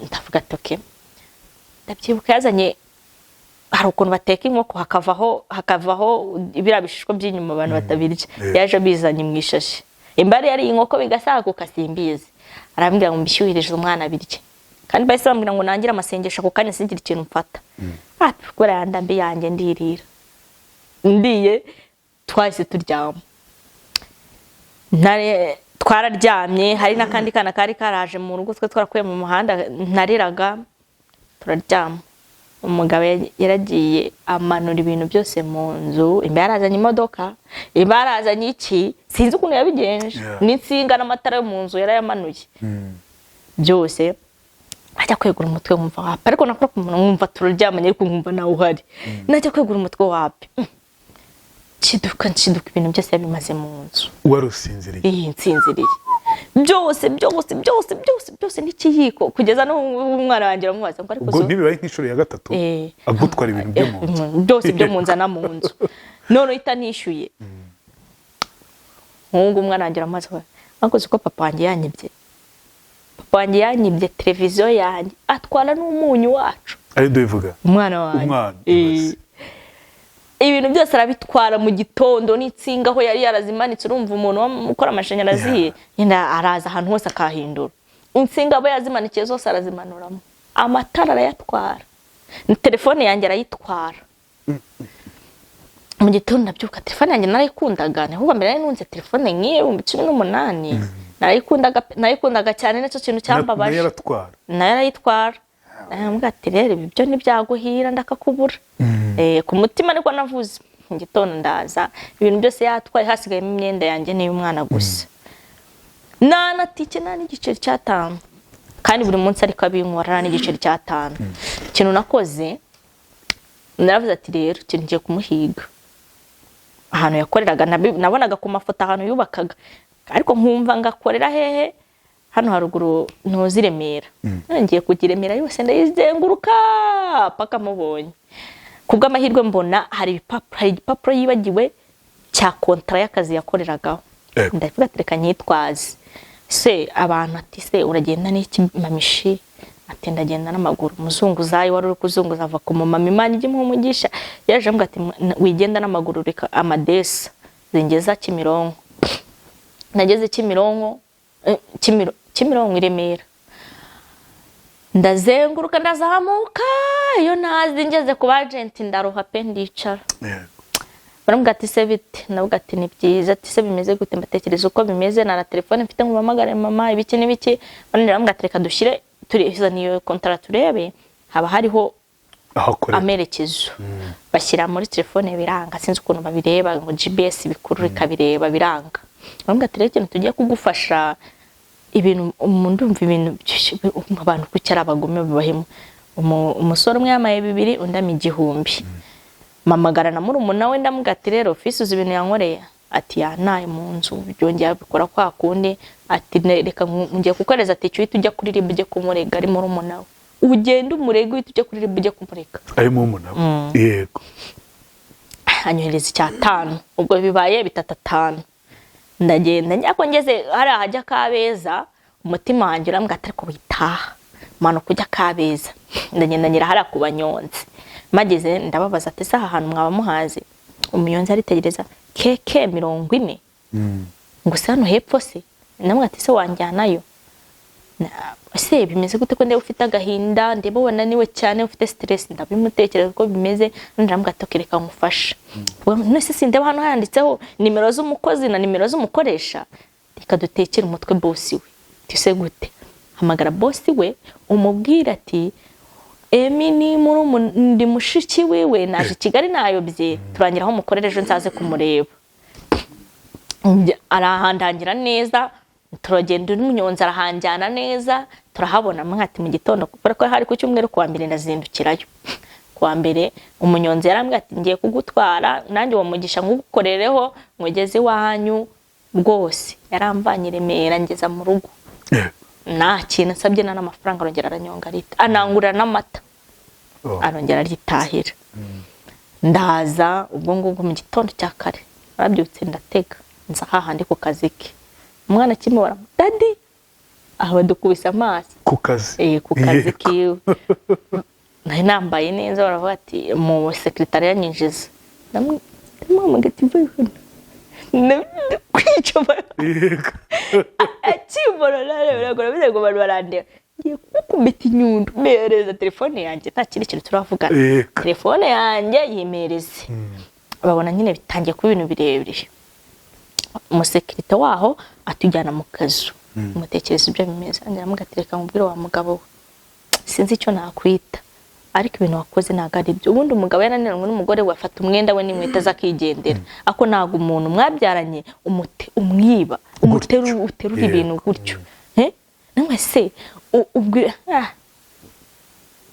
ndavuga toke ndabyibuka yazanye hari ukuntu bateka inkoko hakavaho ibirabishishwa by'inyuma abantu batabirya yaje bizanye mu ishashi imbari yari inkoko bigasaka kasimbize arambwira ngo mbishyuhirije umwana birye kandi bahise bambwira ngo nangire amasengesho ko kanya singira ikintu mfata kubera yandambi yanjye ndirira ndiye twahise turyama twararyamye hari n'akandi kana kari karaje mu rugo twe twarakuye mu muhanda nariraga turaryama umugabo yaragiye amanura ibintu byose mu nzu, imbere yarazanye imodoka, imbere yarazanye iki sinzi ukuntu yabigenje, n'insinga n'amatara yo mu nzu yarayamanuye byose. Ajya kwegura umutwe nkumva wapi, ariko nakora ku muntu nkumva turaryamanye ariko nkumva nawe uhari. Najya kwegura umutwe wapi, kiduka ibintu byose yabimaze mu nzu. Warusinziriye? Nsinziriye byose n'ikiyiko kugeza no umwana wanjye aramubaza ngo ariko ubwo nibibaye nk'ishuri ya gatatu agutwara ibintu byo mu nzu byose byo mu nzana mu nzu none uhita nishyuye. Nk'ubu umwana wanjye aramubaza ngo ko papa wanjye yanyibye televiziyo yanjye atwara n'umunyu wacu. ari bivuga umwana wanjye ibintu byose arabitwara mu gitondo n'insinga aho yari yarazimanitse. Urumva umuntu ukora amashanyarazi yenda araza ahantu hose akahindura insinga abo yazimanikiye zose arazimanuramo, amatara arayatwara, telefone yanjye arayitwara. Mu gitondo nabyuka telefone yanjye narayikundaga, ahubwo mbere nari nunze telefone nk'iyo 18 narayikundaga cyane, nicyo kintu cyambabaje. Narayitwara nambwa ati rero ibyo ntibyaguhira ndakakubura. Ku mutima niko navuze. Mu gitondo ndaza ibintu byose yatwaye, hasigayemo imyenda yanjye n'iy'umwana gusa. Nanatike n'igiceri cya 5 kandi buri munsi ariko abinkora n'igiceri cya 5. Ikintu nakoze naravuze ati rero ikintu ngiye kumuhiga. Ahantu yakoreraga nabonaga ku mafoto ahantu yubakaga, ariko nkumva ngakorera hehe hano haruguru ntuziremera. Ngiye kugiremera yose ndayizenguruka paka mubonye. Kubw'amahirwe mbona hari igipapuro yibagiwe cya kontra y'akazi yakoreragaho. Ndavuga ati reka nyitwaze. Se abantu ati se uragenda n'iki mamishi? Ati ndagenda n'amaguru. Umuzunguzayi wari uri kuzunguza ava ku mama Imana ijye mugisha yaje ambwa ati wigenda n'amaguru reka amadesa zingeza Kimironko. Nageze Kimironko i Remera. Ndazenguruka ndazamuka iyo nazi ngeze ku agent ndaruha pe ndicara. Barambwa ati se bite? Navuga ati ni byiza. Ati se bimeze gute? Mbatekereza uko bimeze, na telefone mfite ngo mpamagare mama ibiki n'ibiki. Barambwa ati reka dushyire turizaniye contract turebe, haba hariho amerekezo bashyira muri telefone biranga, sinzi ukuntu babireba ngo GPS bikurura ikabireba biranga. Barambwa ati rero ikintu tugiye kugufasha ibintu ndumva ibintu abantu kucyara abagome babahemu. Umusore umwe yamaye 2 undami 1,000. Mamagara na murumuna we ndamubwira ati rero office uzi ibintu yankoreye. Ati yanaye mu nzu byongera bikora kwa kundi. Ati reka ngiye kukoreza ati cyo tujya kuri RIB ujye kumurega ari murumuna we. Ugenda umurega uhita ujye kuri RIB ujye kumurega ari murumuna we. Yego. Anyohereza icya 5 ubwo bibaye 3-5. Ndagenda njyako ngeze hari ahajya Kabeza, umutima wanjye urambwa ati ariko witaha mano kujya Kabeza. Ndagenda nyira hari ku Banyonzi. Mageze ndababaza ati saha ahantu mwaba muhazi. Umuyonzi aritegereza keke 40. Ngo se hano hepfo se? Namwe ati se wanjyanayo. Se bimeze gute ko ndebe ufite agahinda, ndebe wananiwe cyane ufite stress, ndabimutekereza ko bimeze. Ndambwa ati kereka ngufasha. Nese sindeba hano handitseho nimero z'umukozi na nimero z'umukoresha. Reka dutekere umutwe boss we. Tise gute? Hamagara boss we umubwira ati Emini ndi mushiki wewe naje Kigali nayobye turangira aho mukorera ejo nzaze kumureba. Arahandangira neza, turagenda n'umunyonzi arahanjyana neza, turahabona mwati mu gitondo kuko ko hari ku cyumweru kwa mbere ndazindukirayo. Kwa mbere umunyonzi yarambwira ati ngiye kugutwara nanjye wo mugisha ngukorereho mwegeze wanyu bwose. Yaramvanye Remera ngeza mu rugo. Nta kintu nsabye n'amafaranga arongera aranyonga rita anangurira n'amata. Arongera aritahira. Ndaza ubwo ngubwo mu gitondo cya kare arabyutse ndatega nza hahandi ku kazi ke. Umwana kimubara dadi aho dukubisa amaso ku kazi. Ku kazi kiwe. Nari nambaye neza baravuga ati mu secretary yanyinjiza. Ndamwamagative kwica akibona rero bize ngo barandera ngiye kukubita inyundo mereza telefone yanjye nta kindi kintu turavuga. Telefone yanjye yimereze. Babona nyine bitangiye kuba ibintu birebire. Umusekirite waho atujyana mu kazu. Umutekereza ibyo bimeze. Ndamubwira ati reka nkubwire wa mugabo we sinzi icyo nakwita. ariko ibintu wakoze ntago ari byo. Ubundi umugabo yarananiranywe n'umugore we afata umwenda we n'inkweto zakigendera, ako ntago umuntu mwabyaranye umwiba uterura ibintu gutyo. Namwe se ubwira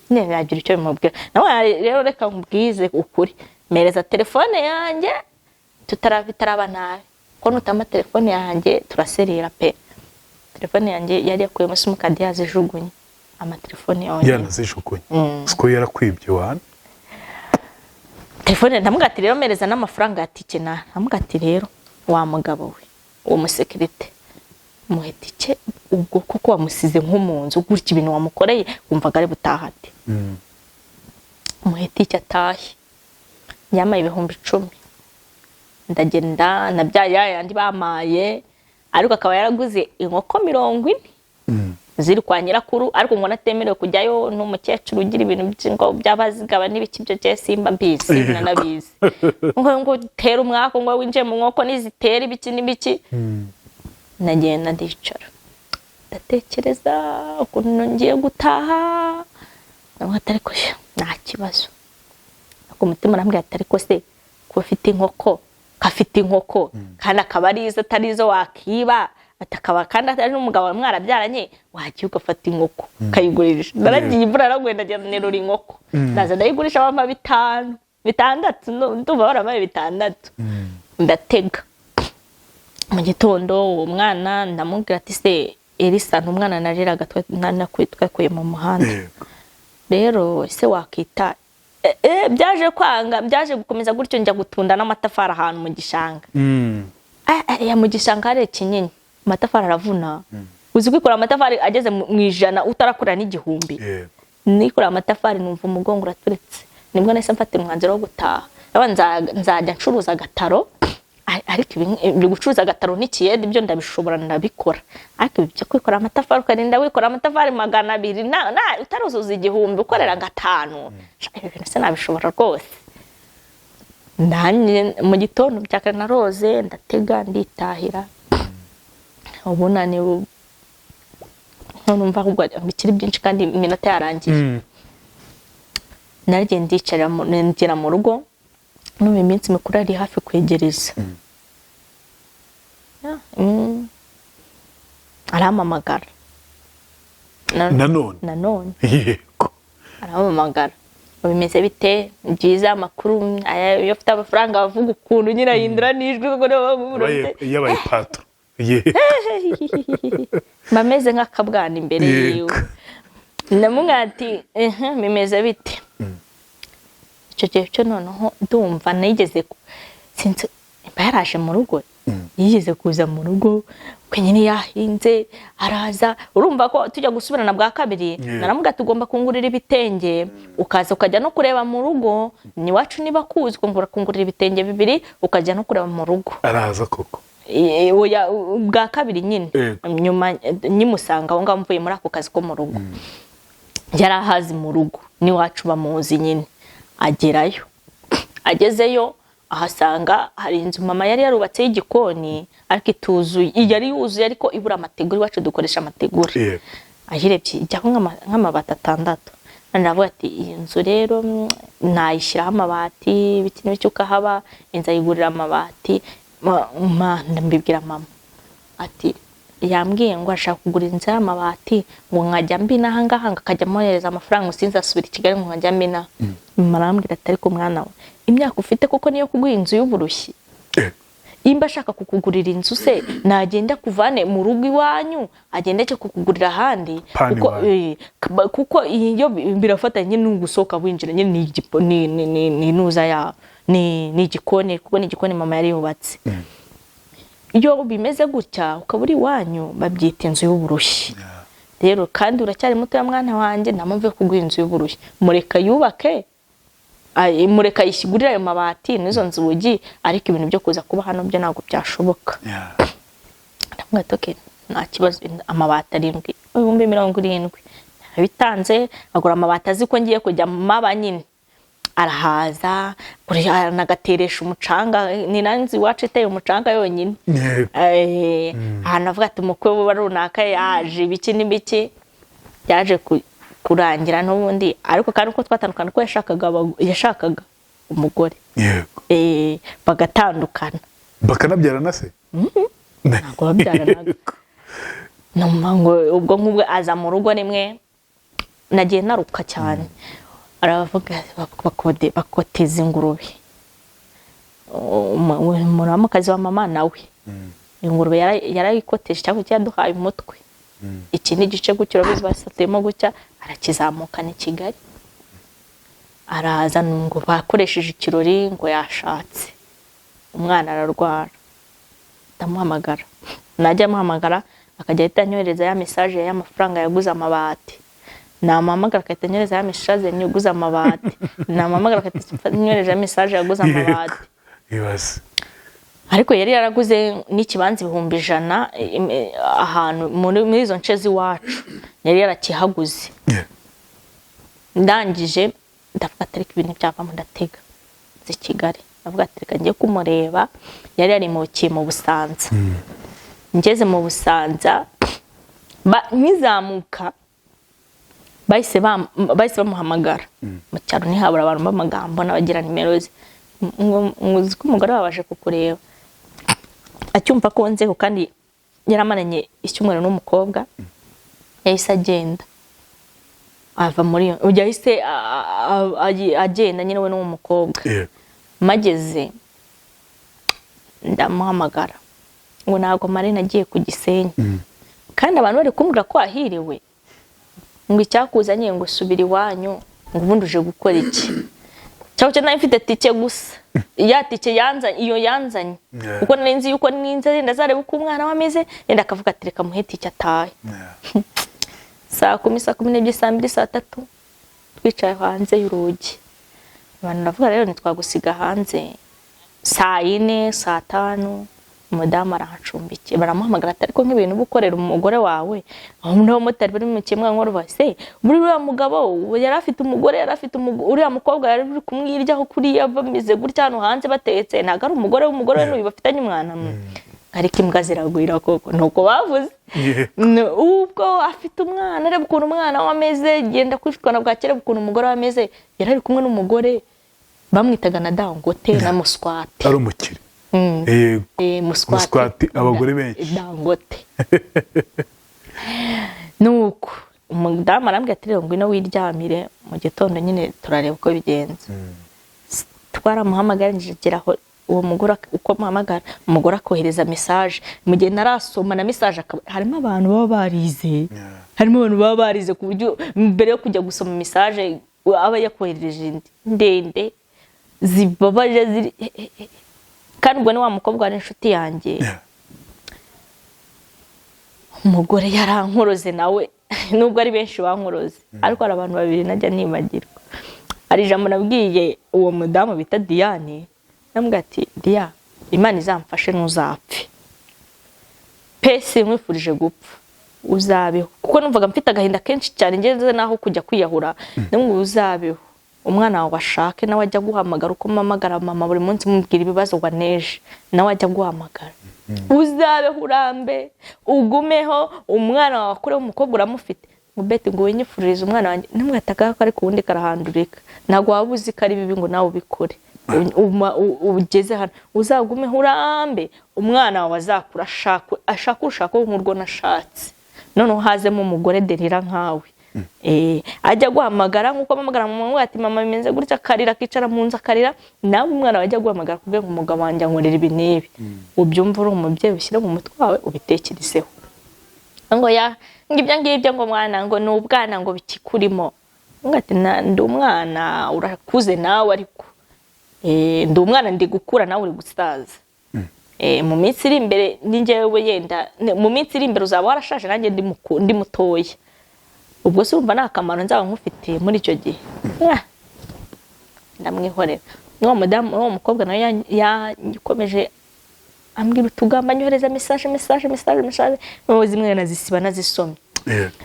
yagira icyo bimubwira. Nawe rero reka nkubwize ukuri, mereza telefone yanjye tutaraba nabi, ko nutama telefone yanjye turaserera pe. Telefone yanjye yari yakuyemo simukadi yazijugunye, amatelefone yanazijugunye. Siko yarakwibye wana telefone. Ndamugati rero mereza n'amafaranga ya tike ndamugati rero wa mugabo we uwo musekirite muhetike ubwo kuko wamusize nk'umunzu gutya ibintu wamukoreye wumvaga ari butahate. Muhetike atahe nyama 10,000 ndagenda nabyaya yandi bamaye, ariko akaba yaraguze inkoko 40 ziri kwa nyirakuru, ariko ngo natemerewe kujyayo n'umukecuru ugira ibintu by'ingo by'abazigaba n'ibiki byo je simba mbizi nanabizi. Ngo tera umwako ngo winje mu nkoko nizitera ibiki n'ibiki. Nagenda ndicara ndatekereza ukuntu ngiye gutaha, namwata ariko nta kibazo. Ako mutima arambwira ati ariko se ko ufite inkoko kafite inkoko kandi akaba ari izo atari izo wakiba, atakaba kandi atari n'umugabo mwarabyaranye, wagiye ugafata inkoko kayigurisha. Naragiye imvura aragwenda nerura inkoko ndaza ndayigurisha bama 5 6 ndumva baramaye 6. Ndatega mu gitondo uwo mwana ndamubwira ati se Elisa n'umwana nariraga twakuye mu muhanda, rero se wakita byaje kwanga, byaje gukomeza gutyo njya gutunda n'amatafari ahantu mu gishanga. Ya mu gishanga hari Kinyinya, amatafari aravuna. Uzi kwikora amatafari ageze mu 100 utarakora n'igihumbi. Nikora amatafari numva umugongo uraturetse, nibwo nahise mfata umwanzuro wo gutaha. Nzajya ncuruza agataro, ariko ibyo gucuruza agataro n'ikiyede ibyo ndabishobora ndabikora, ariko ibyo kwikora amatafari ukarinda wikora amatafari 200 utaruzuza igihumbi ukorera 5, ibintu se nabishobora rwose. Ndanye mu gitondo byakare na Rose ndatega nditahira. Ubunani numva ahubwo bikiri byinshi kandi iminota yarangiye. Naragiye ndicara ngera mu rugo, n'ubu iminsi mikuru ari hafi kwegereza. Arampamagara nanone yego, arampamagara bimeze bite byiza amakuru yo ufite amafaranga bavuga ukuntu nyina yindura nijwi ngo yabaye patro bameze nk'akabwana imbere yiwe. Namugati bimeze bite icyo gihe cyo noneho ndumva nigeze sinzi yaraje mu rugo, yigeze kuza mu rugo kwenyine yahinze araza. Urumva ko tujya gusubirana bwa kabiri naramuga tugomba kungurira ibitenge, ukaza ukajya no kureba mu rugo ni wacu niba kuzwe ngura kungurira ibitenge 2 ukajya no kureba mu rugo. Araza koko oya bwa kabiri nyine nyuma nyimusanga aho ngaho mvuye muri ako kazi ko mu rugo. Yarahazi mu rugo ni wacu bamuzi nyine. Agerayo, agezeyo ahasanga hari inzu mama yari yarubatse y'igikoni, ariko ituzuye, yari yuzuye ariko ibura amategura. Iwacu dukoresha amategura. Ahirebye ijyaho nk'amabati 6. Ndavuga ati iyi nzu rero nayishyiraho amabati bikini bicyo ukahaba, inzu ayigurira amabati. Ndambibwira mama ati yambwiye ngo ashaka kugura inzu y'amabati ngo nkajya mbina ahangaha akajya mohereza amafaranga usinza asubira i Kigali ngo nkajya mbina. Marambwira ati ariko mwana we imyaka ufite kuko niyo kuguha inzu y'uburushyi, imba ashaka kukugurira inzu se nagenda kuvane mu rugo iwanyu agende cyo kukugurira ahandi, kuko iyo birafatanye n'ugusohoka winjira nyine ni nuza ya ni igikoni, kuko ni igikoni mama yari yubatse. Iyo bimeze gutya ukaburi iwanyu babyita inzu y'uburushyi. Rero kandi uracyari muto ya mwana wanjye namumve kuguha inzu y'uburushyi, mureka yubake, mureka yishyigurira ayo mabati n'izo nzugi, ariko ibintu byo kuza kuba hano byo ntabwo byashoboka. Ndamwatoke nta kibazo, amabati 70,000 bitanze agura amabati azi ko ngiye kujya mu maba nyine. Arahaza nagateresha umucanga, ni nanzi wacu iteye umucanga yonyine. Ahantu avuga ati umukwe we runaka yaje biki n'ibiki, yaje kurangira n'ubundi ariko kandi uko twatandukana ko yashakaga umugore yego bagatandukana bakanabyarana se ntabwo babyaranaga ngo ubwo nk'ubwo aza mu rugo rimwe nagiye naruka cyane aravuga bakoteza ingurube umuramukazi wa mama nawe ingurube yarayikoteje cyangwa cyaduhaye umutwe iki ni igice gutyo urabizi basatuyemo gutya arakizamukana i Kigali araza ngo bakoresheje ikirori ngo yashatse umwana ararwara ndamuhamagara najya amuhamagara akajya ahita anyohereza ya message y'amafaranga yaguze amabati namuhamagara akahita anyohereza ya message yaguze amabati namuhamagara akahita anyohereza ya message yaguze amabati ibibazo ariko yari yaraguze n'ikibanza 100 ahantu muri izo nce z'iwacu yari yarakihaguze ndangije ndavuga ati ibintu byavamo ndatega zi Kigali ndavuga ati ngiye kumureba yari ari mu Busanza ngeze mu Busanza nkizamuka bahise bamuhamagara mu cyaro ntihabura abantu b'amagambo n'abagira nimero ze ngo ko umugore wabaje kukureba acyumva ko nzeho kandi yaramaranye icyumweru n'umukobwa yahise agenda ava muri yahise agenda nyine we n'umukobwa mageze ndamuhamagara ngo ntabwo Marina agiye ku Gisenyi kandi abantu bari kumbwira ko ahiriwe ngo icyakuzanye ngo subira iwanyu ngo ubundi uje gukora iki cyangwa nayo mfite tike gusa ya tike yanzanye kuko nzi yuko ninze ndazareba uko umwana wameze yenda akavuga ati reka muhe tike atahe saa 10 saa 12 saa 2 saa 3 twicaye hanze y'urugi abantu navuga rero ntitwagusiga hanze saa 4 saa 5 umudamu arahacumbikiye baramuhamagara ati ariko nk'ibintu bukorera umugore wawe aho no motari bari mu kimwe nkoro base muri uriya mugabo yari afite umugore uriya mukobwa yari uri kumwiryaho kuri bameze gutya hano hanze batetse ntago ari umugore w'umugore n'uyu bafitanye umwana ariko imbwa ziragwira koko nuko bavuze ubwo afite umwana reba ukuntu umwana wameze genda kwishikana bwa kera ukuntu umugore wameze yari ari kumwe n'umugore bamwitaga na Dangote na Muswati ari umukire Muswati abagore benshi Dangote nuko umudamu arambwira ati rero ngwino wiryamire mu gitondo nyine turareba uko bigenze twaramuhamagara ngiraho uwo mugore uko muhamagara umugore akohereza message mu gihe narasoma na message harimo abantu baba barize ku buryo mbere yo kujya gusoma message aba yakohereje ndende zibabaje ziri kandi ubwo ni wa mukobwa ari inshuti yanjye umugore yarankoroze nawe nubwo ari benshi bankoroze ariko hari abantu babiri najya nibagirwa ari ijambo nabwiye uwo mudamu bita Diane nambwa ati Dia Imana izamfashe ntuzapfe pese mwifurije gupfa uzabeho kuko numvaga mfite agahinda kenshi cyane ngeze naho kujya kwiyahura namwe uzabeho umwana wawe ashake nawe ajya guhamagara uko mamagara mama buri munsi mubwira ibibazo waneje nawe ajya guhamagara uzabeho urambe ugumeho umwana wawe akure umukobwa uramufite mubete ngo wenyifurize umwana wanjye nimwataka ko ari kuwundi karahandurika ntago wabuzi ko ari bibi ngo nawe ubikore ugeze hano uzagume urambe umwana wawe azakura ashaka nk'urwo nashatse none hazemo umugore derira nkawe ajya guhamagara nkuko amamagara mu mwangu ati mama bimenze gutya karira kicara mu nzu akarira nawe umwana wajya guhamagara kubwe ngo umugabo wanjye ankorera ibi nibi ubyumva uri umubyeyi ushyire mu mutwe wawe ubitekerezeho ngo ngibyo ngo mwana ngo n'ubwana ngo bikikurimo ngati ndi umwana urakuze nawe ariko ndi umwana ndi gukura nawe uri gusaza mu minsi iri imbere ninjyewe yenda mu minsi iri imbere uzaba warashaje nanjye ndi mutoya ubwo se umva nakamaro nzaba nkufite muri icyo gihe ndamwihorera n'uwo mudamu uwo mukobwa nawe yakomeje ambwira utugamba nyohereza message n'uwo zimwe nazisiba nazisomye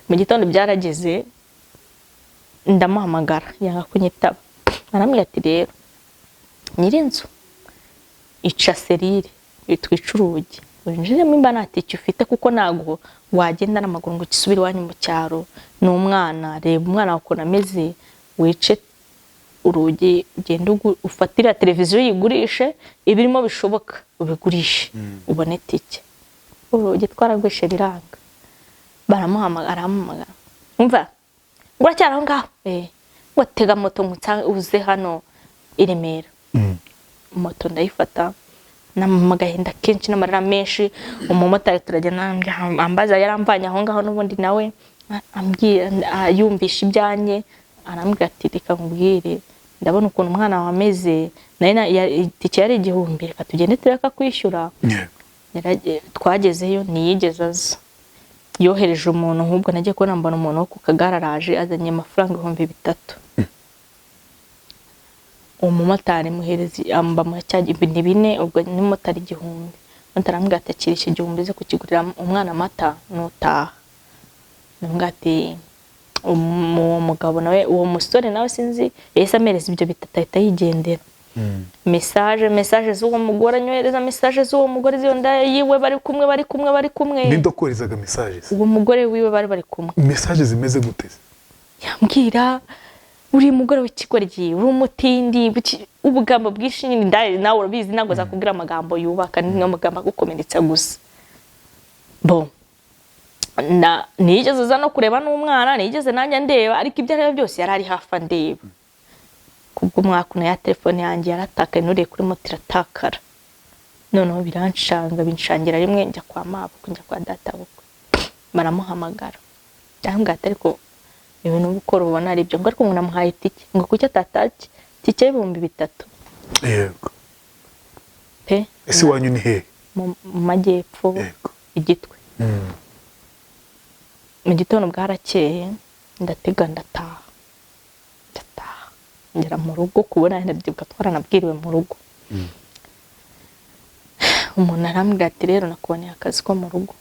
mu gitondo byarageze ndamuhamagara yanga kunyitaba arambwira ati rero nyirinzu ica serire itwica urugi winjiremo imba nta tike ufite kuko ntago wagenda n'amaguru ngo ukisubire iwanyu mu cyaro n'umwana reba umwana wawe ukuntu ameze wice urugi ugenda ufatira televiziyo yigurishe ibirimo bishoboka ubigurishe ubone tike urugi twaragwishe riranga baramuhamagara umva uracyari aho ngaho watega moto uze hano i Remera moto ndayifata namagahinda kenshi n'amarira menshi umumotari turagenda ambaza yaramvanye aho ngaho n'ubundi nawe ambwira yumvisha ibyanye arambwira ati reka nkubwire ndabona ukuntu umwana wameze itike yari 1000 reka tugende tureka kwishyura twagezeyo niyigeze aza yohereje umuntu nk'ubwo nagiye kubona mbona umuntu wo ku kagararaje azanye amafaranga 3000 umumotari muherezi amba mu cyaje 4 ubwo ni motari 1000 motari ambwira ati akirisha 1000 ze kukigurira umwana amata nutaha nambwati umugabo nawe uwo musore nawe sinzi yesa amereza ibyo bitata yigendera message z'uwo mugore anyohereza message z'uwo mugore ziyo nda yiwe bari kumwe nindokorezaga messages uwo mugore wiwe bari kumwe messages zimeze gute yambwira uri mugore w'ikigoryi uri umutindi ubugambo bwinshi ndaye nawe urabizi nago zakubwira amagambo yubaka n'amagambo gukomeretsa gusa bon nigeze za no kureba n'umwana nigeze nanjye ndeba ariko ibyo ari byose yarari hafa ndeba kubwo mwaka ya telefone yanjye yaratakaye nuriye kuri moto iratakara noneho binshangira rimwe njya kwa mabo njya kwa data bukwe baramuhamagara ndambwira ariko ibintu bukora ubona ari byo ngo ariko umuntu amuhaye tike ngo kucyo atataki tike 3000 yego pe ese wanyu ni he mu majyepfo igitwe mu gitondo bwarakeye ndatega ndataha ngera mu rugo kubona ndabyibuka twaranabwiriwe mu rugo umuntu arambwira ati rero nakuboneye akazi ko mu rugo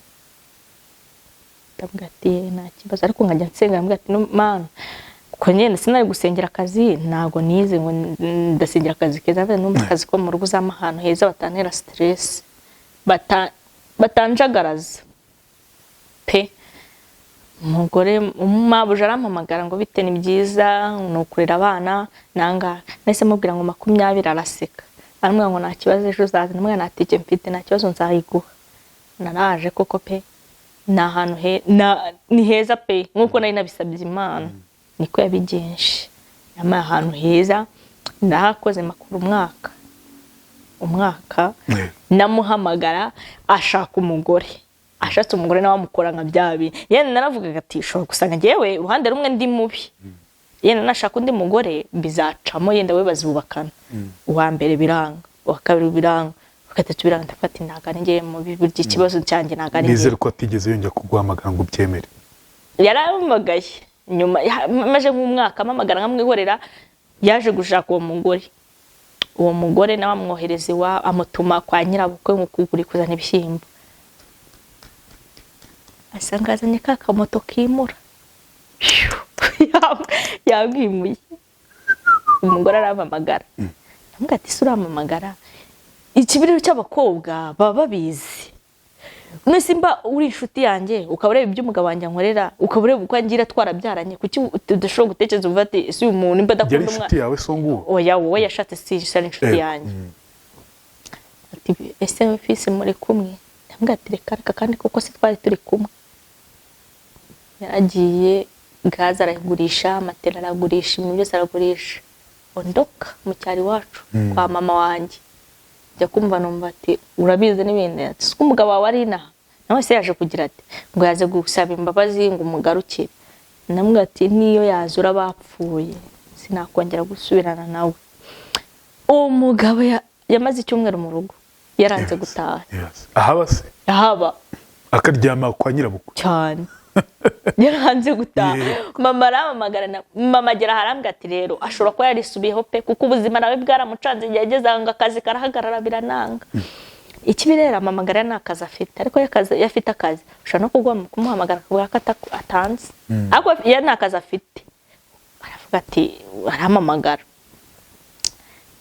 ndabwira ati nta kibazo ariko nkajya nsenga ndabwira ati no mana kuko nyene sinari gusengera akazi ntago nize ngo ndasengera akazi keza numva akazi ko mu rugo z'amahano heza batantera stress batanjagaraza pe umugore umabuje arampamagara ngo bite ni byiza nukurira abana nanga nese mubwira ngo 20 araseka aramubwira ngo nta kibazo ejo uzaza n'umwana atike mfite nta kibazo nzayiguha naraje koko pe na hano ni heza pe nkuko nari nabisabye Imana niko yabigenje yama ahantu heza ndahakoze makuru umwaka namuhamagara ashaka umugore ashatse umugore nawe amukora nka byabi yene naravugaga ati shobora gusanga ngewe uruhande rumwe ndi mubi yene nashaka undi mugore bizacamo yenda we bazubakana uwa mbere biranga uwa kabiri biranga gatatu biranga ndafata intagane ngiye mu buryo ikibazo cyanjye nagari nizere ko atigeze yongera kuguhamagara ngo byemere yaramagaye nyuma maje nk'umwaka amamagara nkamwihorera yaje gushaka uwo mugore nawe amwohereze wa amutuma kwa nyirabukwe nko kugura kuzana ibishyimbo asanga azanye kakamoto kimura yabwimuye umugore aramamagara ndamubwira ati suramamagara ikibiriro cy'abakobwa baba babizi nese mba uri inshuti yanjye ukabureba ibyo umugabo wanjye ankorera ukabureba uko angira twarabyaranye kuki udashobora gutekereza uvuga ati ese uyu muntu imba adakunda umwana inshuti yawe so nguwo oya wowe yashatse si inshuti yanjye ati ese ofisi muri kumwe ndamubwira ati reka kandi koko se twari turi kumwe yaragiye gaza aragurisha matera aragurisha ibintu byose aragurisha ondoka mu cyari wacu kwa mama wanjye jya kumva numva ati urabize n'ibindi ati umugabo wawe ari inaha nawe se yaje kugira ati ngo yaze gusaba imbabazi ngo umugarukire namwe ati niyo yazura bapfuye sinakongera gusubirana nawe umugabo yamaze icyumweru mu rugo yaranze gutaha ahaba se ahaba akaryama kwa nyirabukwe cyane yaranze gutaha mama aramamagara mama agera harambwa ati rero ashobora kuba yarisubiyeho pe kuko ubuzima nawe bwaramucanze yageze ngo akazi karahagarara birananga ikibirera mamagara nakaza afite ariko yafite akazi ushaka no kugwa kumuhamagara kuvuga ko atanze ariko nakaza afite aravuga ati aramamagara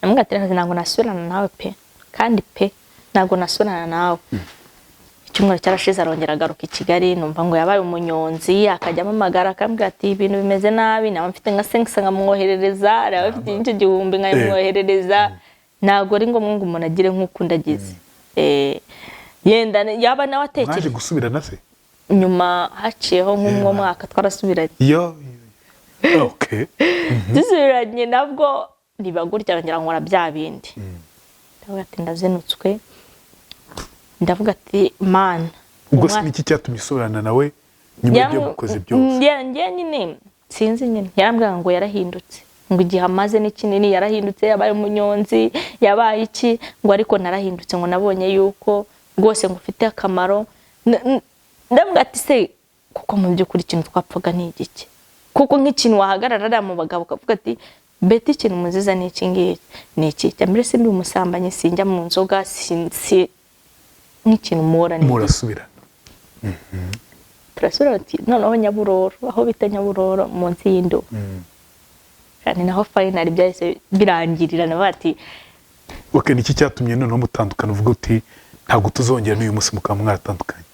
namwe ati ntabwo nasubirana nawe pe kandi pe ntabwo nasubirana nawe icyumweru cyarashize arongera agaruka i Kigali numva ngo yabaye umunyonzi akajya amamagara akambwira ati ibintu bimeze nabi nawe mfite nka 500 nkamwoherereza nawe mfite n'icyo gihumbi nkayimwoherereza ntago ari ngombwa ngo umuntu agire nk'uko ndagize yenda yaba nawe atekereje mwaje gusubirana se nyuma haciyeho nk'umwe mwaka twarasubiranye okay dusubiranye nabwo niba gutya ngira nkora bya bindi ndavuga ati ndazenutswe ndavuga ati man ubwo se iki cyatumye usoberana nawe nyuma y'ibyo mukoze byose njye nyine sinzi nyine yarambwira ngo yarahindutse ngo igihe amaze n'ikinini yarahindutse yabaye umunyonzi yabaye iki ngo ariko narahindutse ngo nabonye yuko rwose ngo ufite akamaro ndavuga ati se kuko mu by'ukuri ikintu twapfaga ni igiki kuko nk'ikintu wahagarara mu bagabo ukavuga ati beti ikintu muziza ni iki ngiki ni iki cyambere se ndi umusambanyi sinjya mu nzoga nk'ikintu murasubirana turasubira ati noneho Nyaburoro aho bita Nyaburoro munsi y'Indo kandi naho finally byahise birangirira na bati okay niki cyatumye noneho mutandukana uvuga uti ntabwo tuzongera n'uyu munsi mukaba mwatandukanye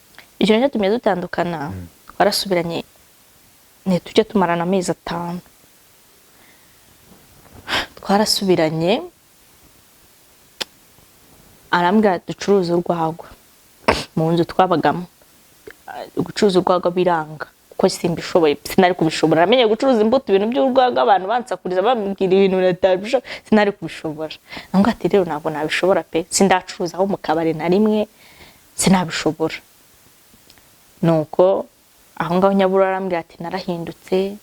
icyo cyatumye dutandukana twarasubiranye ne tujye tumarana amezi 5 twarasubiranye arambwira ducuruza urwagwa mu nzu twabagamo gucuruza urwagwa biranga ko simbishoboye sinari kubishobora namenye gucuruza imbuto ibintu by'urwagwa abantu bansakuriza bambwira ibintu natabisho sinari kubishobora nanga ati rero ntabwo nabishobora pe sindacuruza aho mu kabare na rimwe sinabishobora nuko aho ngaho Nyaburoro arambwira ati narahindutse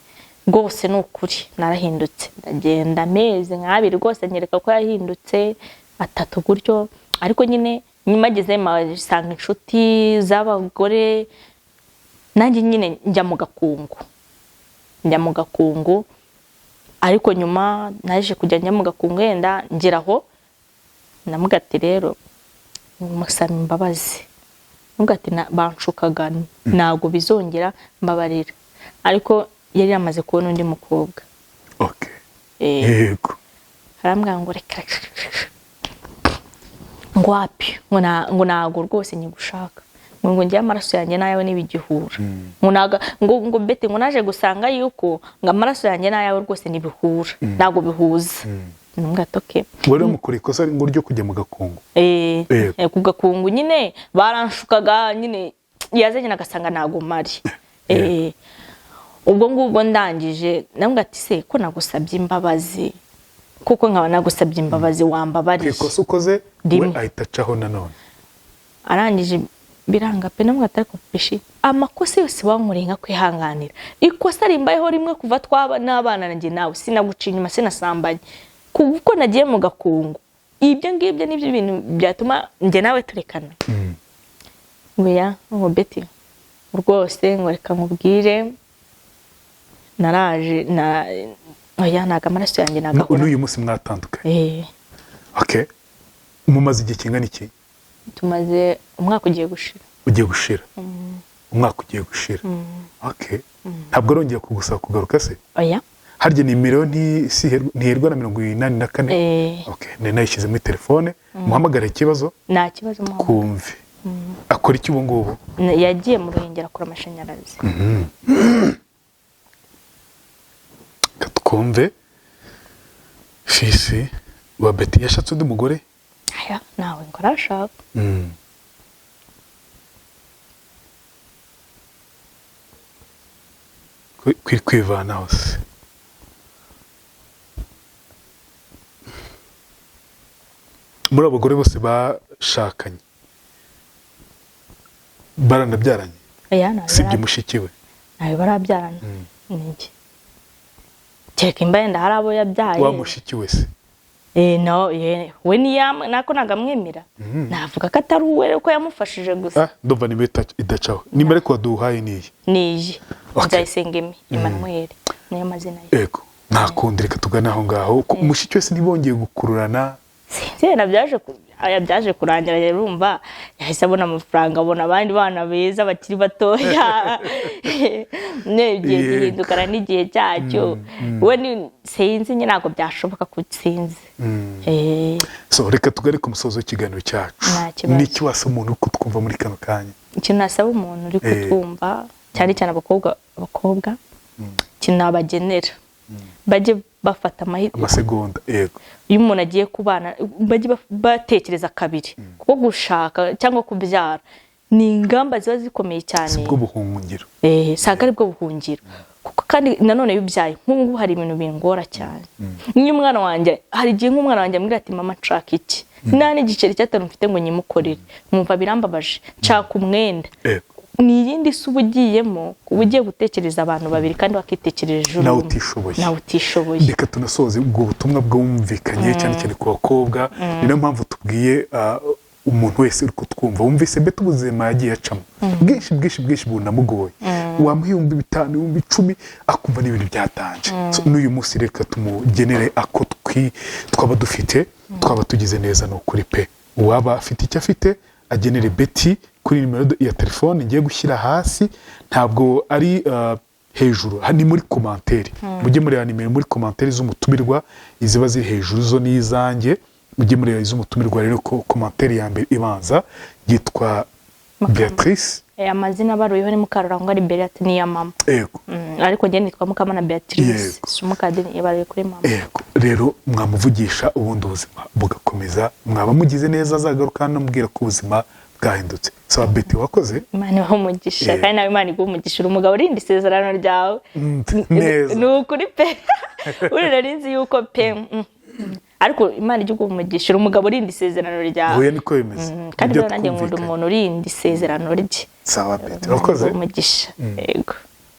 rwose n'ukuri narahindutse ndagenda amezi nk'abiri rwose nyereka ko yahindutse 3 gutyo ariko nyine nyuma ageze masanga inshuti z'abagore nanjye nyine njya mu gakungu ariko nyuma naje kujya njya mu gakungu yenda ngeraho namugati rero musaba imbabazi namugati banshukaga nago bizongera mbabarira ariko yari yamaze kubona undi mukobwa okay yego arambwira ngo reka ngwapi ngo nago rwose nyigushaka ngo njye amaraso yanjye nayawe nibigihura ngo bete ngo naje gusanga yuko ngo amaraso yanjye nayawe rwose nibihura nago bihuza numugatoke wari mukuri ikosa ngo ryo kujya mu gakungu ku gakungu nyine baranshukaga nyine yazanye nagasanga nago mari ubwo ngubwo ndangije namugati se ko nagusabye imbabazi kuko nkaba nagusabye imbabazi wambabariye ikosa ukoze we ahitacaho nanone arangije biranga pe namugati ariko pishi amakosa yose wankoreye nka kwihanganira ikosa rimbayeho rimwe kuva twaba n'abana nanjye nawe sinaguca inyuma sinasambanye kuko nagiye mu gakungu ibyo ngibyo nibyo bintu byatuma njye nawe turekana ngoya ngo beti rwose ngo reka nkubwire naraje na oya naga amaraso yanjye nagahora n'uyu munsi mwatandukanye okay mumaze igihe kingana iki tumaze umwaka ugiye gushira umwaka ugiye gushira okay ntabwo arongeye kugusaba kugaruka se oya harya nimero ntiherwa na 84 okay nayishyize muri telefone muhamagara ikibazo nta kibazo kumve akora iki ubu ngubu yagiye mu Ruhengeri akora amashanyarazi katwumve fisi wa Betty yashatse undi mugore aya nawe ngo arashaka kwivana hose muri abagore bose bashakanye baranabyaranye sibye mushiki we nawe barabyaranye niki cyeka imbayenda hari abo yabyaye wa mushiki we se no we niyama nako nagamwemera navuga ko atari uwe ko yamufashije gusa ndumva ni beta idacaho nimere ko duhaye niyi Nzayisengemi Emmanuel niyo mazina ye yego nakundi reka tugana aho ngaho mushiki we se ntibongeye gukururana sinzera byaje kurangira urumva yahise abona amafaranga abona abandi bana beza bakiri batoya negiye gihindukana n'igihe cyacyo we ni sinzi nyine nako byashoboka kutsinze so reka tugare ku musozo w'ikiganiro cyacu niki wasa umuntu uko twumva muri kano kanya ikintu nasaba umuntu uri kutwumva cyane cyane abakobwa kinabagenera bajye bafata amasegonda yego iyo umuntu agiye kubana bajye batekereza kabiri kuko gushaka cyangwa kubyara ni ingamba ziba zikomeye cyane bwo buhungiro saga ari bwo buhungiro kuko kandi nanone yubyaye nk'ubu hari ibintu bingora cyane niyo umwana wanjye hari igihe nk'umwana wanjye ambwira ati mama nshaka iki nani igiceri cy'atanu mfite ngo nyimukorere mwumva birambabaje nshaka umwenda ni yindi se ubugiyemo ubugiye gutekereza abantu babiri kandi bakitekereje nawe utishoboye reka tunasoze ubwo butumwa bwumvikanye cyane cyane ku bakobwa niyo mpamvu tubwiye umuntu wese uri kutwumva wumvise bete ubuzima yagiye acamo bwinshi bunamugoye wamuha 5,000 10,000 akumva n'ibintu byatanje n'uyu munsi reka tumugenere ako twaba dufite twaba tugize neza no kuri pe waba afite icyo afite agenere Betty kuri nimero ya telefone ngiye gushyira hasi ntabwo ari hejuru ni muri commentaire mujye muri nimero muri commentaire z'umutumirwa iziba ziri hejuru zo nizange mujye muri iz'umutumirwa rero ko commentaire ya mbere ibanza yitwa Beatrice amazina baruyeho ni Mukarurangwa ari Beatrice ni ya mama yego ariko njye nitwa Mukamana Beatrice umukadini yabaye kuri mama yego rero mwamuvugisha ubundi ubuzima bugakomeza mwaba mugize neza azagaruka namubwira ko ubuzima bwahindutse saba Betty wakoze Imana wamugisha kandi nawe Imana igumugisha umugabo urindi isezerano ryawe neza nukuri pe urinarinzi yuko pe ariko Imana ijye igumugisha umugabo urindi isezerano ryawe oya niko bimeze kandi nanjye nkunda umuntu urindi isezerano rye saba Betty wakoze umugisha yego